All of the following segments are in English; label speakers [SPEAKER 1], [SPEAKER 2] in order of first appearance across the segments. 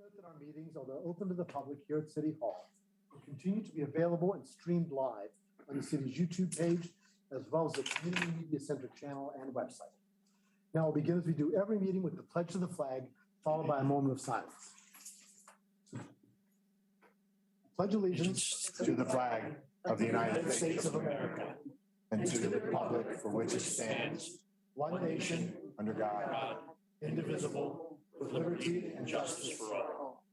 [SPEAKER 1] Note that our meetings, although open to the public here at City Hall, will continue to be available and streamed live on the city's YouTube page, as well as the Community Media Center channel and website. Now we'll begin as we do every meeting with the pledge to the flag, followed by a moment of silence. Pledge allegiance
[SPEAKER 2] to the flag of the United States of America and to the republic for which it stands, one nation, under God, indivisible, with liberty and justice for all.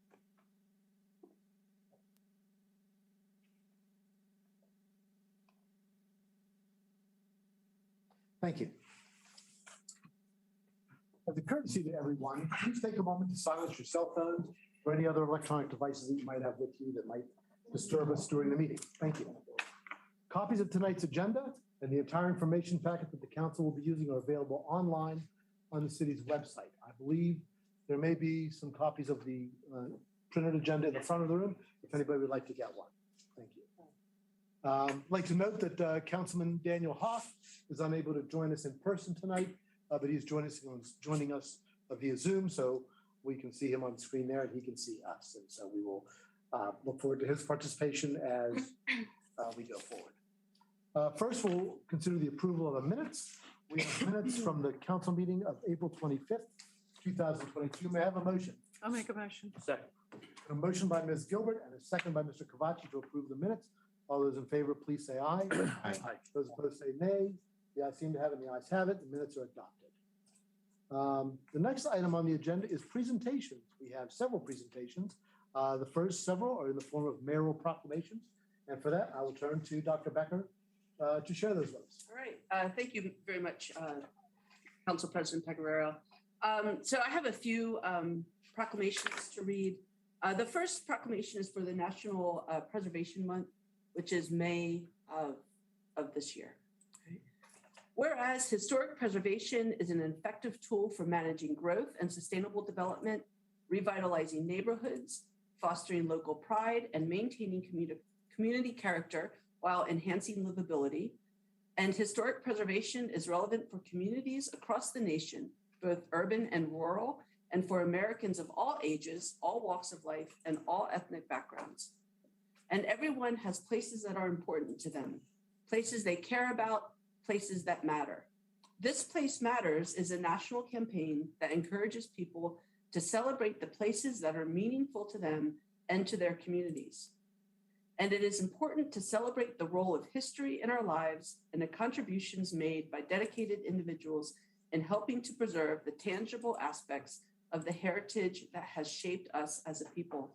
[SPEAKER 1] Thank you. As a courtesy to everyone, please take a moment to silence your cell phones or any other electronic devices that you might have with you that might disturb us during the meeting. Thank you. Copies of tonight's agenda and the entire information packet that the council will be using are available online on the city's website. I believe there may be some copies of the printed agenda in the front of the room, if anybody would like to get one. Thank you. I'd like to note that Councilman Daniel Hoff is unable to join us in person tonight, but he's joining us via Zoom, so we can see him on screen there and he can see us. And so we will look forward to his participation as we go forward. First, we'll consider the approval of the minutes. We have minutes from the council meeting of April 25th, 2022. May I have a motion?
[SPEAKER 3] I'll make a motion.
[SPEAKER 4] Second.
[SPEAKER 1] A motion by Ms. Gilbert and a second by Mr. Cavacci to approve the minutes. All those in favor, please say aye.
[SPEAKER 2] Aye.
[SPEAKER 1] Those opposed say nay. The ayes seem to have it, and the ayes have it. The minutes are adopted. The next item on the agenda is presentations. We have several presentations. The first several are in the form of mayoral proclamations. And for that, I will turn to Dr. Becker to share those with us.
[SPEAKER 3] All right. Thank you very much, Council President Pecoraro. So I have a few proclamations to read. The first proclamation is for the National Preservation Month, which is May of this year. Whereas historic preservation is an effective tool for managing growth and sustainable development, revitalizing neighborhoods, fostering local pride, and maintaining community character while enhancing livability. And historic preservation is relevant for communities across the nation, both urban and rural, and for Americans of all ages, all walks of life, and all ethnic backgrounds. And everyone has places that are important to them, places they care about, places that matter. This Place Matters is a national campaign that encourages people to celebrate the places that are meaningful to them and to their communities. And it is important to celebrate the role of history in our lives and the contributions made by dedicated individuals in helping to preserve the tangible aspects of the heritage that has shaped us as a people.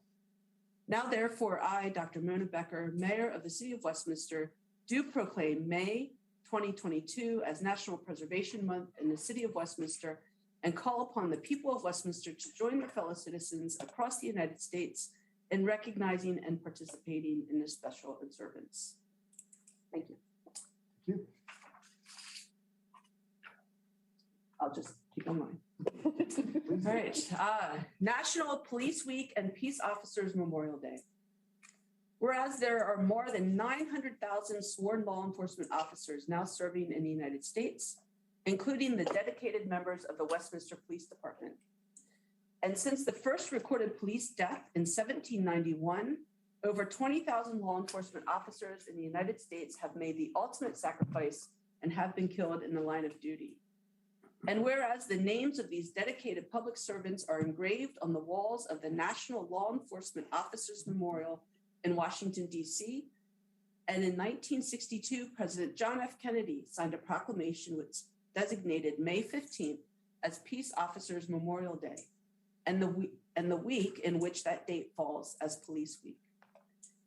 [SPEAKER 3] Now, therefore, I, Dr. Mona Becker, Mayor of the City of Westminster, do proclaim May 2022 as National Preservation Month in the City of Westminster and call upon the people of Westminster to join their fellow citizens across the United States in recognizing and participating in this special observance. Thank you.
[SPEAKER 1] Thank you.
[SPEAKER 3] I'll just keep on mine. All right. National Police Week and Peace Officers Memorial Day. Whereas there are more than 900,000 sworn law enforcement officers now serving in the United States, including the dedicated members of the Westminster Police Department. And since the first recorded police death in 1791, over 20,000 law enforcement officers in the United States have made the ultimate sacrifice and have been killed in the line of duty. And whereas the names of these dedicated public servants are engraved on the walls of the National Law Enforcement Officers Memorial in Washington, D.C., and in 1962, President John F. Kennedy signed a proclamation which designated May 15th as Peace Officers Memorial Day, and the week in which that date falls as Police Week.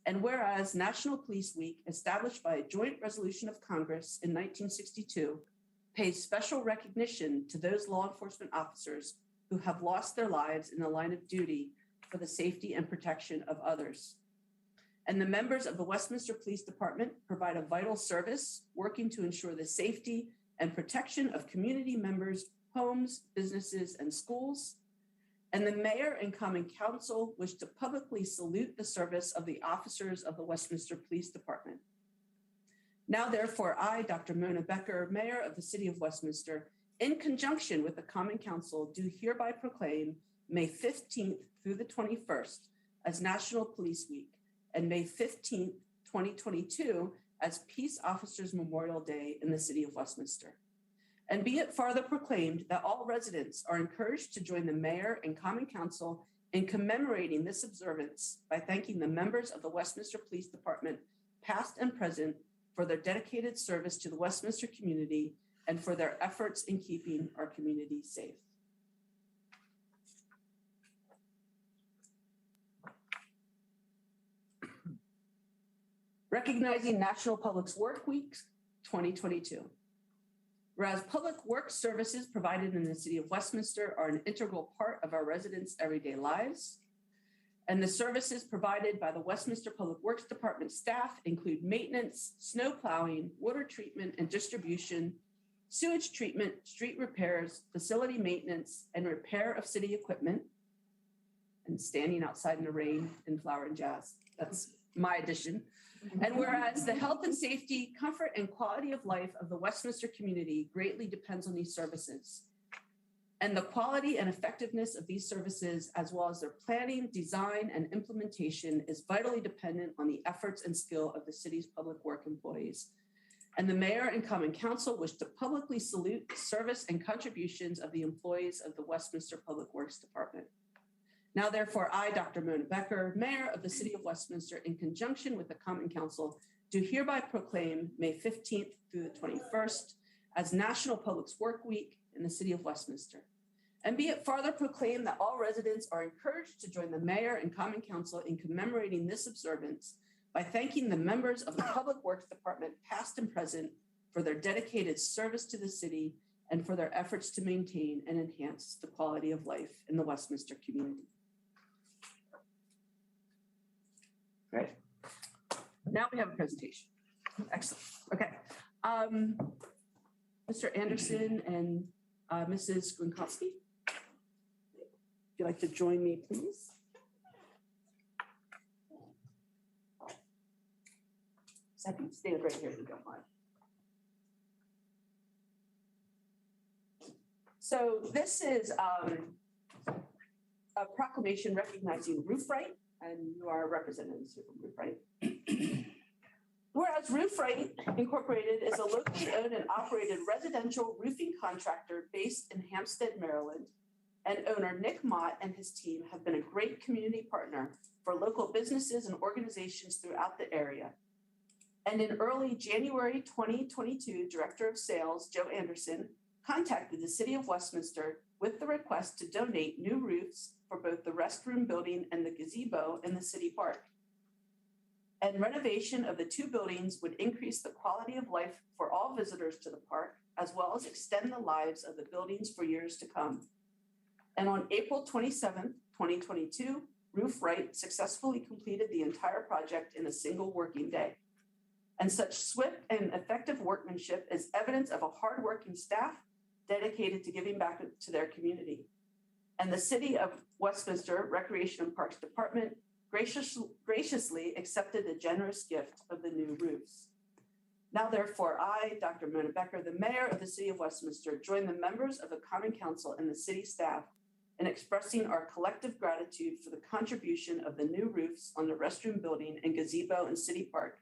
[SPEAKER 3] And whereas National Police Week, established by a joint resolution of Congress in 1962, pays special recognition to those law enforcement officers who have lost their lives in the line of duty for the safety and protection of others. And the members of the Westminster Police Department provide a vital service working to ensure the safety and protection of community members' homes, businesses, and schools. And the mayor and common council wish to publicly salute the service of the officers of the Westminster Police Department. Now, therefore, I, Dr. Mona Becker, Mayor of the City of Westminster, in conjunction with the Common Council, do hereby proclaim May 15th through the 21st as National Police Week, and May 15th, 2022 as Peace Officers Memorial Day in the city of Westminster. And be it farther proclaimed that all residents are encouraged to join the mayor and common council in commemorating this observance by thanking the members of the Westminster Police Department, past and present, for their dedicated service to the Westminster community and for their efforts in keeping our community safe. Recognizing National Public Works Week 2022. Whereas public works services provided in the city of Westminster are an integral part of our residents' everyday lives, and the services provided by the Westminster Public Works Department staff include maintenance, snow plowing, water treatment and distribution, sewage treatment, street repairs, facility maintenance, and repair of city equipment, and standing outside in the rain in flower and jazz. That's my addition. And whereas the health and safety, comfort, and quality of life of the Westminster community greatly depends on these services, and the quality and effectiveness of these services, as well as their planning, design, and implementation, is vitally dependent on the efforts and skill of the city's public work employees. And the mayor and common council wish to publicly salute the service and contributions of the employees of the Westminster Public Works Department. Now, therefore, I, Dr. Mona Becker, Mayor of the City of Westminster, in conjunction with the Common Council, do hereby proclaim May 15th through the 21st as National Public Works Week in the City of Westminster. And be it farther proclaimed that all residents are encouraged to join the Mayor and Common Council in commemorating this observance by thanking the members of the Public Works Department, past and present, for their dedicated service to the city and for their efforts to maintain and enhance the quality of life in the Westminster community. Great. Now we have a presentation. Excellent. Okay. Mr. Anderson and Mrs. Gronkowski, if you'd like to join me, please. Second, stand right here if you don't mind. So this is a proclamation recognizing Roof Right, and you are representatives here from Roof Right. Whereas Roof Right Incorporated is a locally owned and operated residential roofing contractor based in Hampstead, Maryland, and owner Nick Mott and his team have been a great community partner for local businesses and organizations throughout the area. And in early January 2022, Director of Sales Joe Anderson contacted the City of Westminster with the request to donate new roofs for both the restroom building and the gazebo in the city park. And renovation of the two buildings would increase the quality of life for all visitors to the park, as well as extend the lives of the buildings for years to come. And on April 27th, 2022, Roof Right successfully completed the entire project in a single working day. And such swift and effective workmanship is evidence of a hardworking staff dedicated to giving back to their community. And the City of Westminster Recreation and Parks Department graciously accepted the generous gift of the new roofs. Now, therefore, I, Dr. Mona Becker, the Mayor of the City of Westminster, join the members of the Common Council and the city staff in expressing our collective gratitude for the contribution of the new roofs on the restroom building and gazebo in City Park,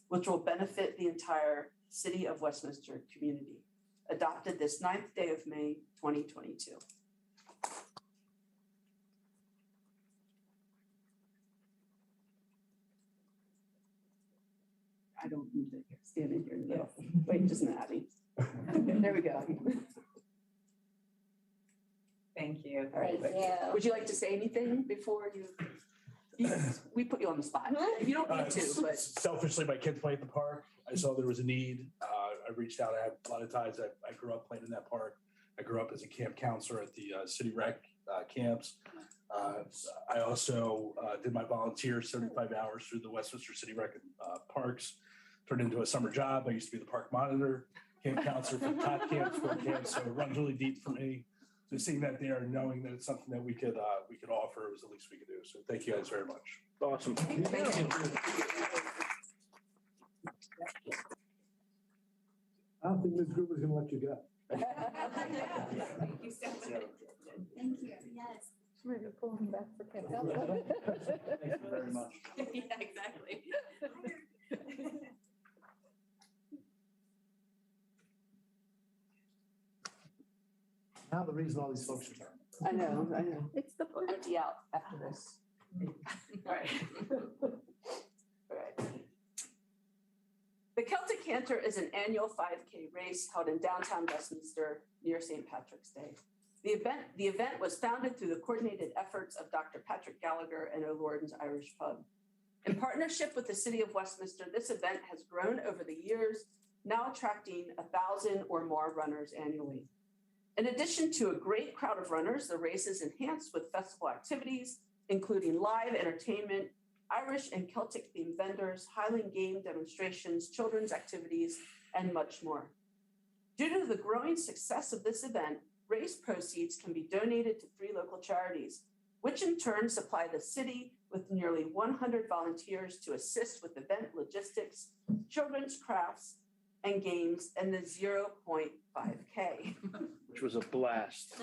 [SPEAKER 3] which will benefit the entire City of Westminster community. Adopted this 9th day of May, 2022. I don't need to stand in here in the middle. Wait just a minute, Abby. Okay, there we go.
[SPEAKER 4] Thank you.
[SPEAKER 3] All right. Would you like to say anything before you we put you on the spot? You don't need to, but
[SPEAKER 5] Selfishly, my kids play at the park. I saw there was a need. I reached out. I have a lot of ties. I grew up playing in that park. I grew up as a camp counselor at the city rec camps. I also did my volunteer 75 hours through the Westminster City Rec parks, turned into a summer job. I used to be the park monitor, camp counselor for top camps, sport camps. So it runs really deep for me. So seeing that there and knowing that it's something that we could offer was the least we could do. So thank you guys very much.
[SPEAKER 1] Awesome.
[SPEAKER 3] thank you.
[SPEAKER 1] I don't think Ms. Gruber's gonna let you go.
[SPEAKER 4] Thank you so much.
[SPEAKER 6] Thank you, yes. Maybe pull him back for Camp
[SPEAKER 5] Thank you very much.
[SPEAKER 3] Yeah, exactly.
[SPEAKER 1] Now the reason all these folks are here.
[SPEAKER 3] I know.
[SPEAKER 6] It's the
[SPEAKER 3] We'll empty out after this. All right. All right. The Celtic Canter is an annual 5K race held in downtown Westminster near St. Patrick's Day. The event was founded through the coordinated efforts of Dr. Patrick Gallagher and O'Lorden's Irish Pub. In partnership with the city of Westminster, this event has grown over the years, now attracting 1,000 or more runners annually. In addition to a great crowd of runners, the race is enhanced with festival activities, including live entertainment, Irish and Celtic themed vendors, Highland game demonstrations, children's activities, and much more. Due to the growing success of this event, race proceeds can be donated to 3 local charities, which in turn supply the city with nearly 100 volunteers to assist with event logistics, children's crafts, and games, and the 0.5K.
[SPEAKER 7] Which was a blast.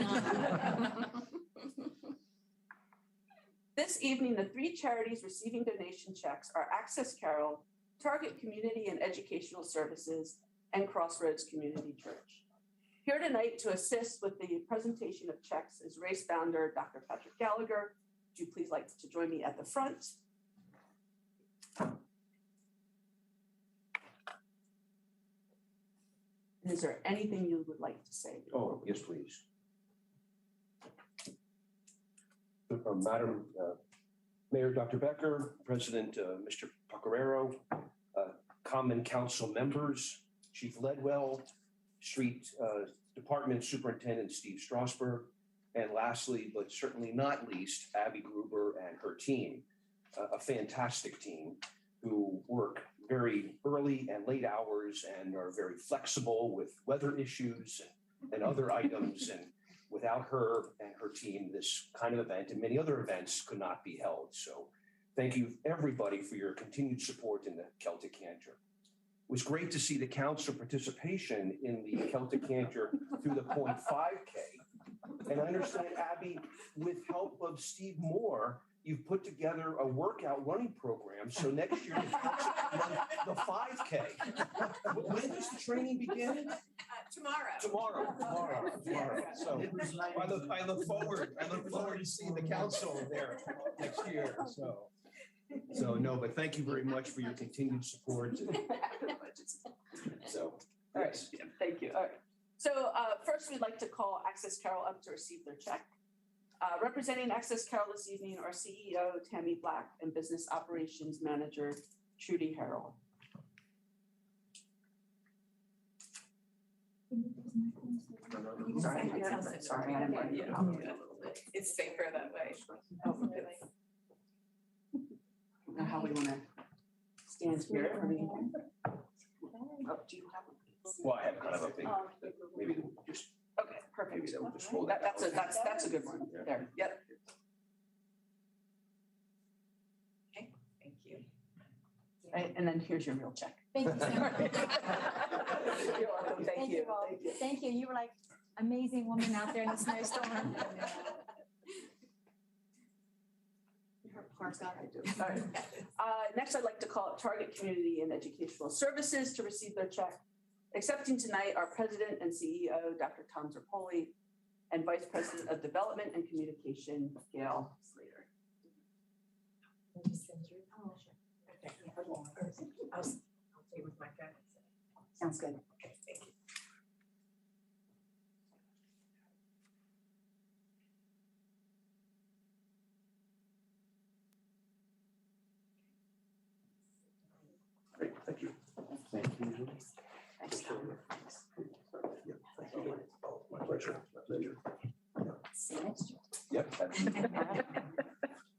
[SPEAKER 3] This evening, the 3 charities receiving donation checks are Access Carroll, Target Community and Educational Services, and Crossroads Community Church. Here tonight to assist with the presentation of checks is race founder, Dr. Patrick Gallagher. Would you please like to join me at the front? Is there anything you would like to say?
[SPEAKER 8] Oh, yes, please. Madam Mayor, Dr. Becker, President Mr. Pacarero, Common Council members, Chief Ledwell, Street Department Superintendent Steve Strasberg, and lastly, but certainly not least, Abby Gruber and her team, a fantastic team who work very early and late hours and are very flexible with weather issues and other items. And without her and her team, this kind of event and many other events could not be held. So thank you, everybody, for your continued support in the Celtic Canter. It was great to see the council participation in the Celtic Canter through the 0.5K. And I understand, Abby, with help of Steve Moore, you've put together a workout running program. So next year, the council can run the 5K. When does the training begin?
[SPEAKER 4] Tomorrow.
[SPEAKER 8] Tomorrow. So I look forward to seeing the council there next year. So no, but thank you very much for your continued support. So,
[SPEAKER 3] All right, yeah, thank you. All right. So first, we'd like to call Access Carroll up to receive their check. Representing Access Carroll this evening are CEO Tammy Black and Business Operations Manager Trudy Harrell.
[SPEAKER 4] Sorry, I'm going to It's safer that way.
[SPEAKER 3] Oh, okay. I don't know how we want to stand here. Oh, do you have one?
[SPEAKER 8] Well, I have kind of a thing. Maybe we'll just.
[SPEAKER 3] Okay, perfect.
[SPEAKER 8] Maybe we'll just hold that.
[SPEAKER 3] That's a good one. There, yep.
[SPEAKER 4] Okay, thank you.
[SPEAKER 3] Right, and then here's your real check.
[SPEAKER 6] Thank you so much.
[SPEAKER 3] You're welcome. Thank you.
[SPEAKER 6] all.
[SPEAKER 3] Thank you.
[SPEAKER 6] Thank you. You were like amazing woman out there in the snowstorm.
[SPEAKER 3] All right. Next, I'd like to call up Target Community and Educational Services to receive their check. Accepting tonight are President and CEO, Dr. Tom Zerpoli, and Vice President of Development and Communication, Gail Slater.
[SPEAKER 4] I'll stay with my phone.
[SPEAKER 3] Sounds good.
[SPEAKER 4] Okay, thank you.
[SPEAKER 8] Great, thank you.
[SPEAKER 2] Thank you.
[SPEAKER 3] Thanks, Tom.
[SPEAKER 8] Yeah, thank you. Oh, my pleasure, my pleasure.
[SPEAKER 6] See you next year.
[SPEAKER 8] Yep.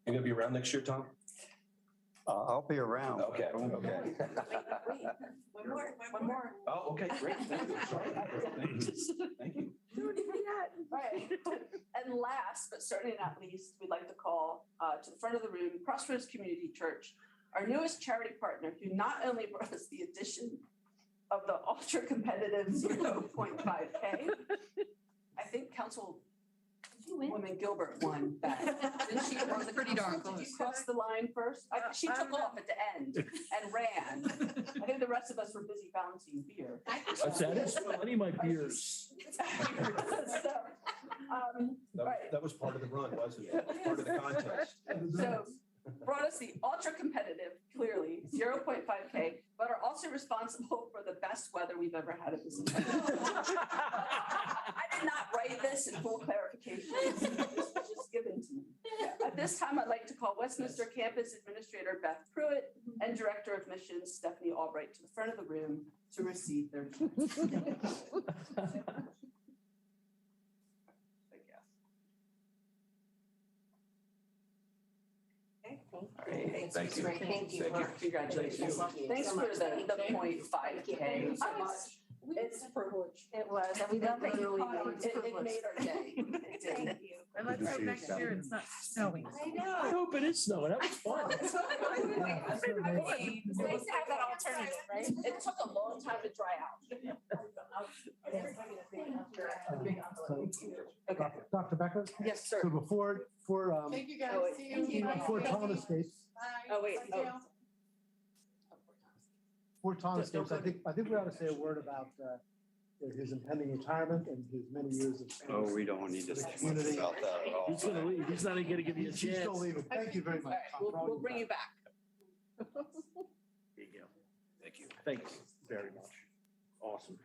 [SPEAKER 8] You gonna be around next year, Tom?
[SPEAKER 2] I'll be around.
[SPEAKER 8] Okay.
[SPEAKER 3] Wait, one more.
[SPEAKER 8] Oh, okay, great, thank you. Sorry. Thank you.
[SPEAKER 3] Right. And last, but certainly not least, we'd like to call to the front of the room, Crossroads Community Church, our newest charity partner, who not only brought us the addition of the ultra competitive 0.5K. I think council, did Woman Gilbert won that. Did she
[SPEAKER 4] That was pretty darn
[SPEAKER 3] Did
[SPEAKER 4] close.
[SPEAKER 3] you cross the line first? She took off at the end and ran. I think the rest of us were busy balancing beer.
[SPEAKER 7] What's that? It's funny, my beers.
[SPEAKER 3] So, right.
[SPEAKER 8] That was part of the run, wasn't it? Part of the contest.
[SPEAKER 3] So brought us the ultra competitive, clearly 0.5K, but are also responsible for the best weather we've ever had at this event. I did not write this in full clarification. This was just given to me. At this time, I'd like to call Westminster Campus Administrator Beth Pruitt and Director of Missions Stephanie Albright to the front of the room to receive their keys.
[SPEAKER 2] Thank you.
[SPEAKER 4] Thank you.
[SPEAKER 3] Congratulations. Thanks for the 0.5K. It's a privilege.
[SPEAKER 6] It was, and we love that you caught on.
[SPEAKER 3] It made our day. It did.
[SPEAKER 6] Thank you.
[SPEAKER 2] And let's hope next year
[SPEAKER 6] it's not snowing.
[SPEAKER 7] I hope it is snowing. That was fun.
[SPEAKER 6] It's nice to have that alternative, right?
[SPEAKER 3] It took a long time to dry out.
[SPEAKER 1] Dr. Becker?
[SPEAKER 3] Yes, sir.
[SPEAKER 1] So before,
[SPEAKER 4] Thank you guys.
[SPEAKER 3] Oh, wait.
[SPEAKER 4] See you.
[SPEAKER 1] before Tom escapes,
[SPEAKER 3] Oh, wait. Oh.
[SPEAKER 1] before Tom escapes, I think we ought to say a word about his impending retirement and his many years of
[SPEAKER 9] Oh,
[SPEAKER 1] service.
[SPEAKER 9] we don't need to
[SPEAKER 1] The
[SPEAKER 9] think
[SPEAKER 1] community.
[SPEAKER 9] about that at all.
[SPEAKER 7] He's gonna leave. He's not even gonna give you a
[SPEAKER 1] He's still
[SPEAKER 7] chance.
[SPEAKER 1] leaving. Thank you very
[SPEAKER 3] All
[SPEAKER 1] much.
[SPEAKER 3] right,
[SPEAKER 1] Tom, for all
[SPEAKER 3] we'll
[SPEAKER 1] you've
[SPEAKER 3] bring
[SPEAKER 1] done.
[SPEAKER 3] you back.
[SPEAKER 7] There you go.
[SPEAKER 9] Thank you.
[SPEAKER 7] Thanks very much. Awesome.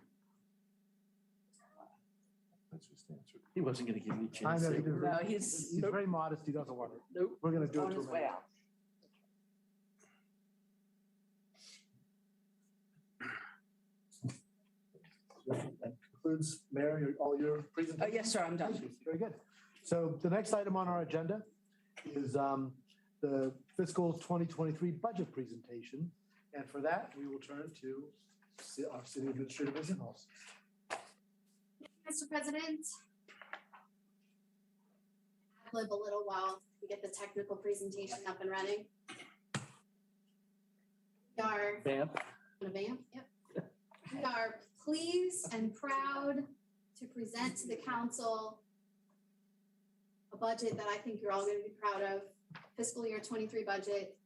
[SPEAKER 7] He wasn't gonna give me a
[SPEAKER 1] I
[SPEAKER 7] chance.
[SPEAKER 1] know,
[SPEAKER 7] to
[SPEAKER 1] he
[SPEAKER 7] say
[SPEAKER 1] did.
[SPEAKER 7] a
[SPEAKER 3] No,
[SPEAKER 7] word.
[SPEAKER 3] he's
[SPEAKER 1] He's very modest. He doesn't want it.
[SPEAKER 7] Nope.
[SPEAKER 1] We're gonna do
[SPEAKER 3] on
[SPEAKER 1] it to
[SPEAKER 3] his
[SPEAKER 1] him.
[SPEAKER 3] way out.
[SPEAKER 1] That concludes, Mayor, all your
[SPEAKER 3] Oh,
[SPEAKER 1] presentation.
[SPEAKER 3] yes, sir, I'm done.
[SPEAKER 1] Very good. So the next item on our agenda is the fiscal 2023 budget presentation. And for that, we will turn to our city administrator, Ms. Inhofe.
[SPEAKER 10] Mr. President. I'll live a little while we get the technical presentation up and running. We are,
[SPEAKER 7] Vamp.
[SPEAKER 10] gonna vamp, yep. We are pleased and proud to present to the council a budget that I think you're all gonna be proud of, fiscal year 23 budget.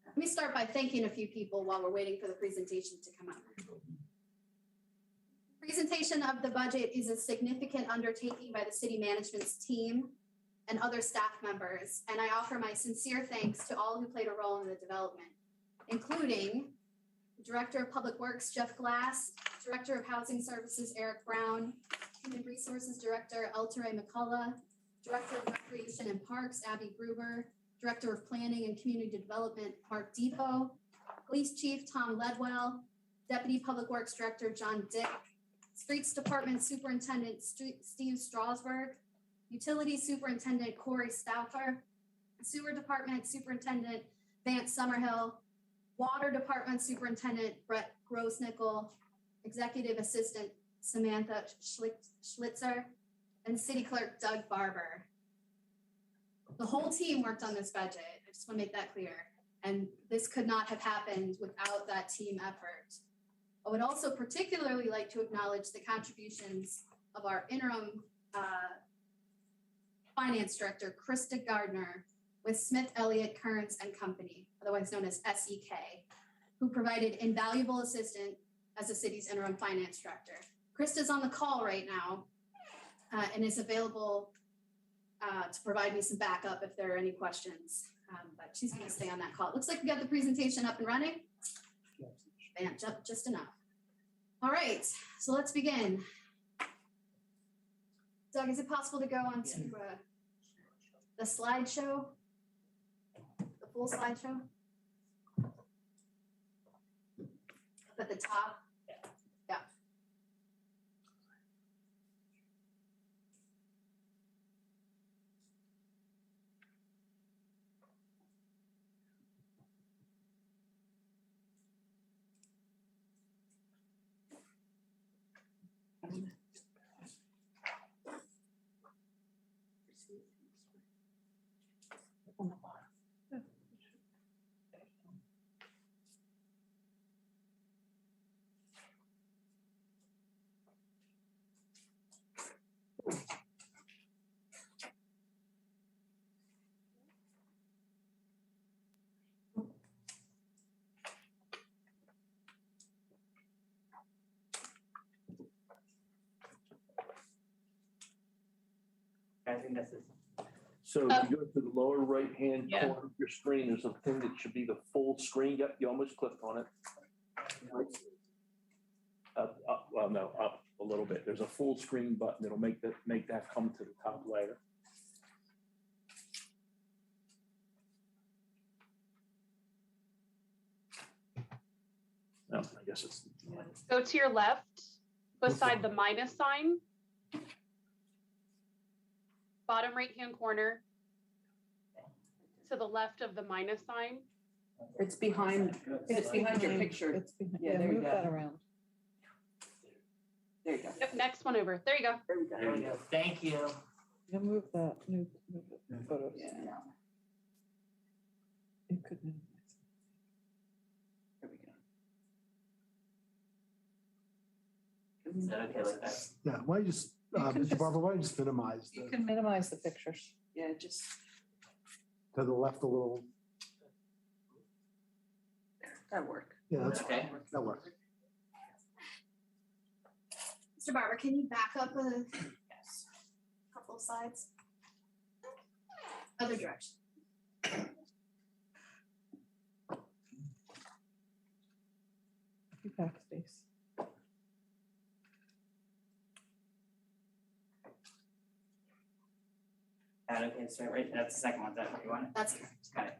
[SPEAKER 10] Let me start by thanking a few people while we're waiting for the presentation to come up. Presentation of the budget is a significant undertaking by the city management's team and other staff members, and I offer my sincere thanks to all who played a role in the development, including Director of Public Works, Jeff Glass, Director of Housing Services, Eric Brown, Human Resources Director, Elteray McCullough, Director of Recreation and Parks, Abby Gruber, Director of Planning and Community Development, Mark Depot, Police Chief, Tom Ledwell, Deputy Public Works Director, John Dick, Streets Department Superintendent, Steve Strasberg, Utilities Superintendent, Corey Stauffer, Sewer Department Superintendent, Vance Summerhill, Water Department Superintendent, Brett Grossnickel, Executive Assistant, Samantha Schlitzer, and City Clerk, Doug Barber. The whole team worked on this budget. I just want to make that clear. And this could not have happened without that team effort. I would also particularly like to acknowledge the contributions of our interim finance director, Krista Gardner, with Smith, Elliott, Kearns and Company, otherwise known as SEK, who provided invaluable assistance as the city's interim finance director. Krista's on the call right now and is available to provide me some backup if there are any questions, but she's going to stay on that call. It looks like we got the presentation up and running. Man, just enough. All right, so let's begin. Doug, is it possible to go on to the slideshow? The full slideshow? Up at the top? Yeah.
[SPEAKER 9] think this is.
[SPEAKER 7] So if you go to the lower right-hand
[SPEAKER 9] Yeah.
[SPEAKER 7] corner of your screen, there's a thing that should be the full screen. Yep, you almost clicked on it. Well, no, up a little bit. There's a full screen button that'll make that come to the top layer. No, I guess it's.
[SPEAKER 11] Go to your left beside the minus sign. Bottom right-hand corner. To the left of the minus sign.
[SPEAKER 3] It's behind your picture. Yeah, there you
[SPEAKER 12] move that
[SPEAKER 3] go.
[SPEAKER 12] around.
[SPEAKER 3] There you go.
[SPEAKER 11] Yep, next one over. There you go.
[SPEAKER 9] There we go. Thank you.
[SPEAKER 12] You move that, move the photos.
[SPEAKER 3] Yeah.
[SPEAKER 12] You could minimize.
[SPEAKER 3] There we go.
[SPEAKER 9] Is that okay like that?
[SPEAKER 1] Yeah, why don't you just,
[SPEAKER 12] You can
[SPEAKER 1] Mr.
[SPEAKER 12] just-
[SPEAKER 1] Barber, why don't you just minimize
[SPEAKER 12] You
[SPEAKER 1] the,
[SPEAKER 12] can minimize the pictures.
[SPEAKER 3] Yeah, just,
[SPEAKER 1] to the left a little,
[SPEAKER 3] that'll work.
[SPEAKER 1] yeah, that's,
[SPEAKER 9] Okay.
[SPEAKER 1] that works.
[SPEAKER 10] Mr. Barber, can you back up a couple of slides? Other direction.
[SPEAKER 12] You backspace.
[SPEAKER 9] That okay, so right, that's the second one, is that what you want?
[SPEAKER 10] That's correct.
[SPEAKER 9] Got it.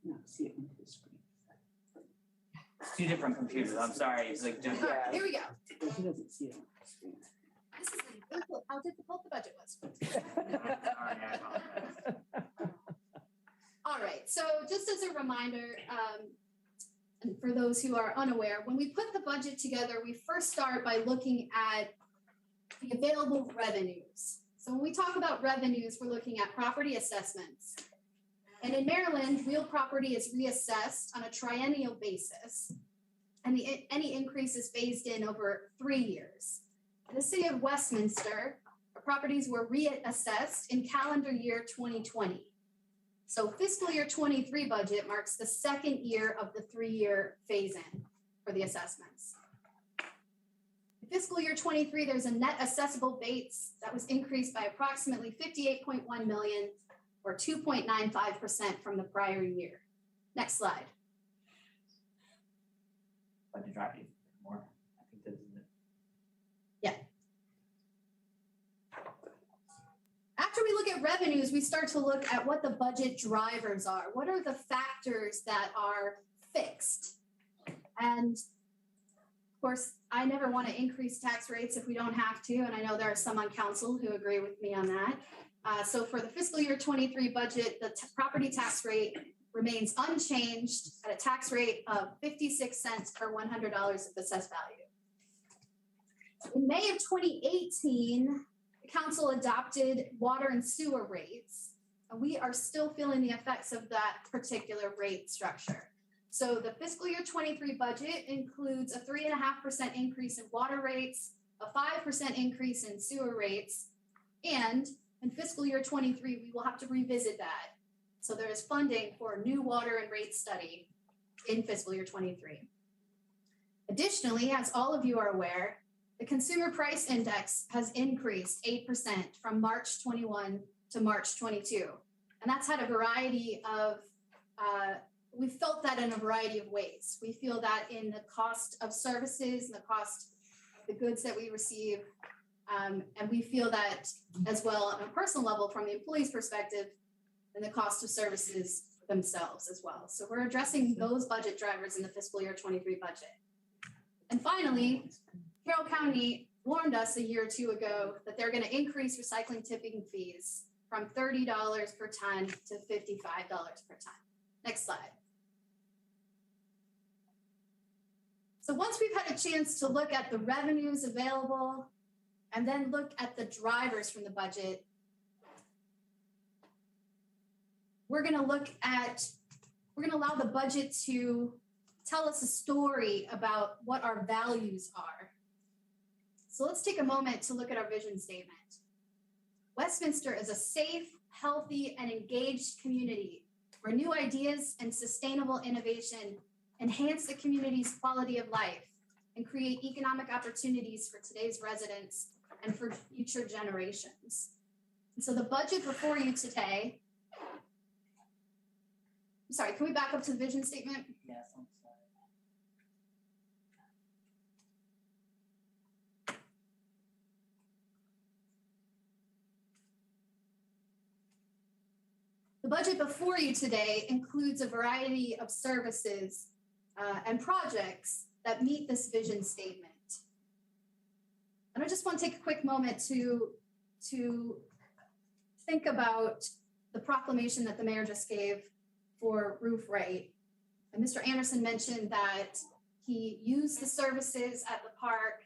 [SPEAKER 3] No, see it on the screen.
[SPEAKER 9] Two different computers, I'm sorry, it's like just.
[SPEAKER 10] All right, here we go.
[SPEAKER 3] But he doesn't see it on the screen.
[SPEAKER 10] This is an example of how difficult the budget was.
[SPEAKER 9] Sorry, I apologize.
[SPEAKER 10] All right, so just as a reminder, and for those who are unaware, when we put the budget together, we first start by looking at the available revenues. So when we talk about revenues, we're looking at property assessments. And in Maryland, real property is reassessed on a triennial basis. And any increase is phased in over 3 years. In the city of Westminster, our properties were reassessed in calendar year 2020. So fiscal year 23 budget marks the second year of the 3-year phase-in for the assessments. In fiscal year 23, there's a net assessable base that was increased by approximately 58.1 million or 2.95% from the prior year. Next slide.
[SPEAKER 9] Budget drop you more, I think this is it.
[SPEAKER 10] After we look at revenues, we start to look at what the budget drivers are. What are the factors that are fixed? And of course, I never want to increase tax rates if we don't have to, and I know there are some on council who agree with me on that. So for the fiscal year 23 budget, the property tax rate remains unchanged at a tax rate of 56 cents per $100 of assessed value. In May of 2018, the council adopted water and sewer rates, and we are still feeling the effects of that particular rate structure. So the fiscal year 23 budget includes a 3.5% increase in water rates, a 5% increase in sewer rates, and in fiscal year 23, we will have to revisit that. So there is funding for a new water and rate study in fiscal year 23. Additionally, as all of you are aware, the consumer price index has increased 8% from March 21 to March 22. And that's had a variety of, we felt that in a variety of ways. We feel that in the cost of services and the cost of the goods that we receive. And we feel that as well on a personal level from the employee's perspective and the cost of services themselves as well. So we're addressing those budget drivers in the fiscal year 23 budget. And finally, Carroll County warned us a year or two ago that they're going to increase recycling tipping fees from $30 per ton to $55 per ton. Next slide. So once we've had a chance to look at the revenues available and then look at the drivers from the budget, we're going to allow the budget to tell us a story about what our values are. So let's take a moment to look at our vision statement. Westminster is a safe, healthy, and engaged community where new ideas and sustainable innovation enhance the community's quality of life and create economic opportunities for today's residents and for future generations. And so the budget before you today, I'm sorry, can we back up to the vision statement?
[SPEAKER 9] Yes, I'm sorry.
[SPEAKER 10] The budget before you today includes a variety of services and projects that meet this vision statement. And I just want to take a quick moment to think about the proclamation that the mayor just gave for Roof Right. And Mr. Anderson mentioned that he used the services at the park.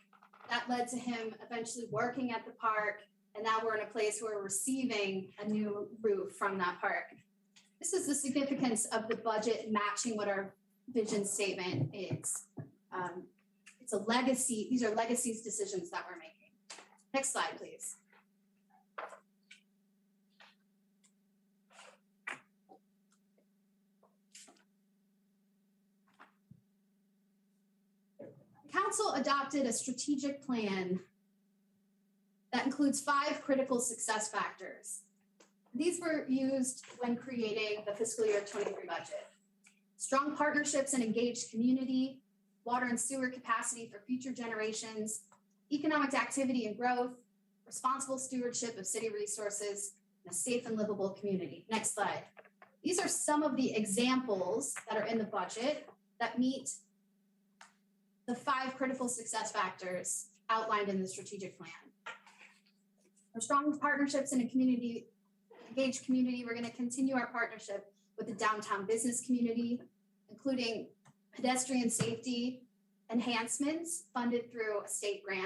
[SPEAKER 10] That led to him eventually working at the park. And now we're in a place where we're receiving a new roof from that park. This is the significance of the budget matching what our vision statement is. It's a legacy. These are legacies decisions that we're making. Next slide, please. Council adopted a strategic plan that includes 5 critical success factors. These were used when creating the fiscal year 23 budget. Strong partnerships and engaged community, water and sewer capacity for future generations, economic activity and growth, responsible stewardship of city resources, and a safe and livable community. Next slide. These are some of the examples that are in the budget that meet the 5 critical success factors outlined in the strategic plan. For strong partnerships in a community, engaged community, we're going to continue our partnership with the downtown business community, including pedestrian safety enhancements funded through a state grant.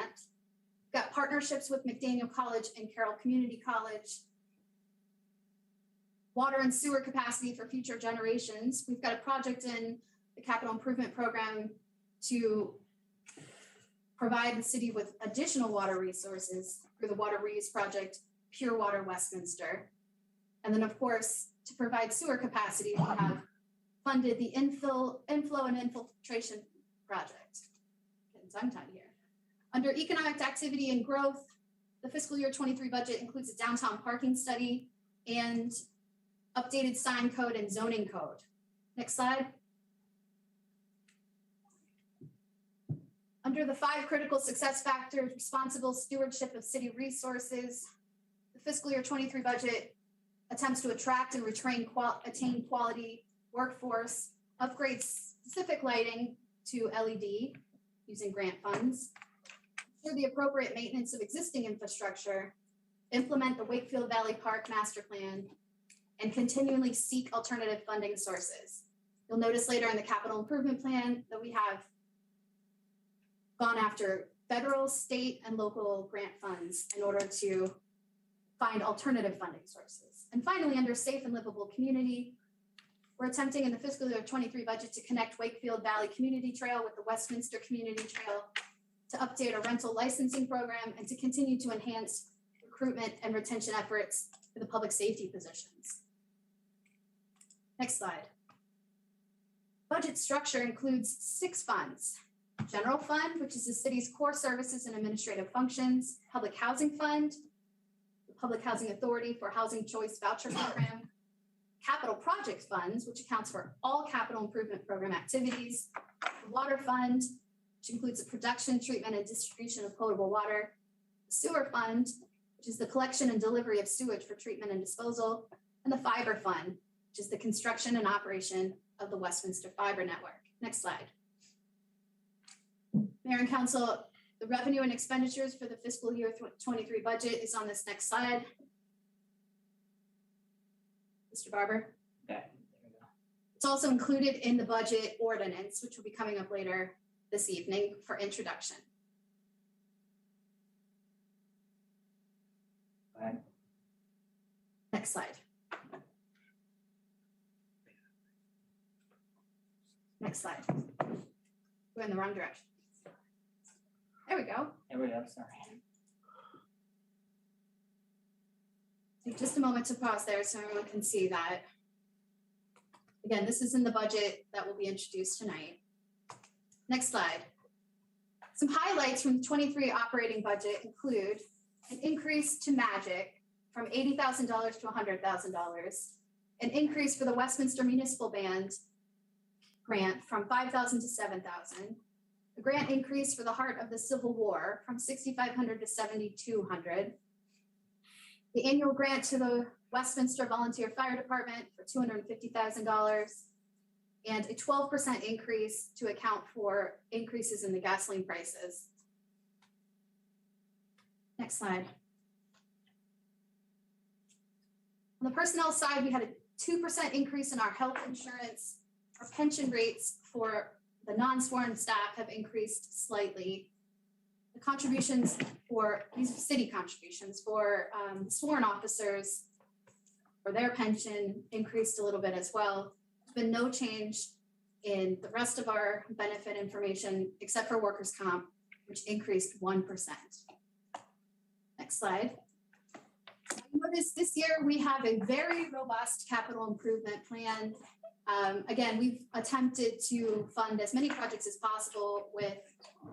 [SPEAKER 10] We've got partnerships with McDaniel College and Carroll Community College. Water and sewer capacity for future generations. We've got a project in the capital improvement program to provide the city with additional water resources through the water reuse project, Pure Water Westminster. And then of course, to provide sewer capacity, we have funded the inflow and infiltration project. Getting tongue-tied here. Under economic activity and growth, the fiscal year 23 budget includes a downtown parking study and updated sign code and zoning code. Next slide. Under the 5 critical success factors, responsible stewardship of city resources, the fiscal year 23 budget attempts to attract and attain quality workforce, upgrade specific lighting to LED using grant funds, ensure the appropriate maintenance of existing infrastructure, implement the Wakefield Valley Park Master Plan, and continually seek alternative funding sources. You'll notice later in the capital improvement plan that we have gone after federal, state, and local grant funds in order to find alternative funding sources. And finally, under safe and livable community, we're attempting in the fiscal year 23 budget to connect Wakefield Valley Community Trail with the Westminster Community Trail, to update our rental licensing program, and to continue to enhance recruitment and retention efforts for the public safety positions. Next slide. Budget structure includes 6 funds. General fund, which is the city's core services and administrative functions, public housing fund, the Public Housing Authority for Housing Choice Voucher Program, capital project funds, which accounts for all capital improvement program activities, the water fund, which includes the production, treatment, and distribution of potable water, the sewer fund, which is the collection and delivery of sewage for treatment and disposal, and the fiber fund, which is the construction and operation of the Westminster Fiber Network. Next slide. Mayor and Council, the revenue and expenditures for the fiscal year 23 budget is on this next slide. Mr. Barber.
[SPEAKER 9] Okay, there we go.
[SPEAKER 10] It's also included in the budget ordinance, which will be coming up later this evening for introduction.
[SPEAKER 9] Go ahead.
[SPEAKER 10] Next slide. Next slide. We're in the wrong direction. There we go.
[SPEAKER 9] There we go, sorry.
[SPEAKER 10] Take just a moment to pause there so everyone can see that. Again, this is in the budget that will be introduced tonight. Next slide. Some highlights from the 23 operating budget include an increase to Magic from $80,000 to $100,000, an increase for the Westminster Municipal Band grant from $5,000 to $7,000, a grant increase for the Heart of the Civil War from $6,500 to $7,200, the annual grant to the Westminster Volunteer Fire Department for $250,000, and a 12% increase to account for increases in the gasoline prices. Next slide. On the personnel side, we had a 2% increase in our health insurance. Our pension rates for the non-sworn staff have increased slightly. The contributions for, these are city contributions for sworn officers for their pension increased a little bit as well. There's been no change in the rest of our benefit information except for workers' comp, which increased 1%. Next slide. Notice this year we have a very robust capital improvement plan. Again, we've attempted to fund as many projects as possible with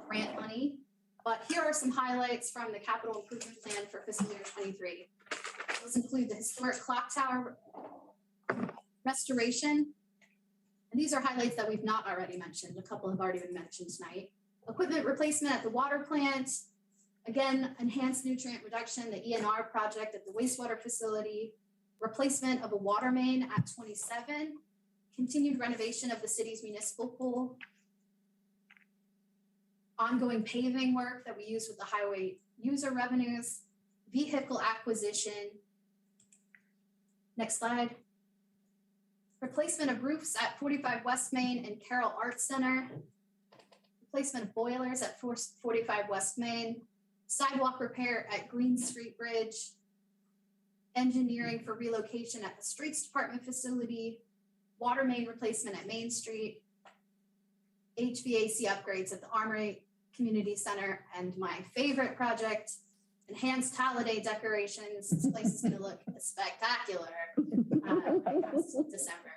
[SPEAKER 10] grant money, but here are some highlights from the capital improvement plan for fiscal year 23. Those include the historic clock tower restoration. And these are highlights that we've not already mentioned. A couple have already been mentioned tonight. Equipment replacement at the water plant. Again, enhanced nutrient reduction, the ENR project at the wastewater facility. Replacement of a water main at 27. Continued renovation of the city's municipal pool. Ongoing paving work that we use with the highway user revenues. Vehicle acquisition. Next slide. Replacement of roofs at 45 West Main and Carroll Arts Center. Replacement of boilers at 45 West Main. Sidewalk repair at Green Street Bridge. Engineering for relocation at the Streets Department facility. Water main replacement at Main Street. HVAC upgrades at the Armory Community Center. And my favorite project, enhanced holiday decorations. This place is going to look spectacular December.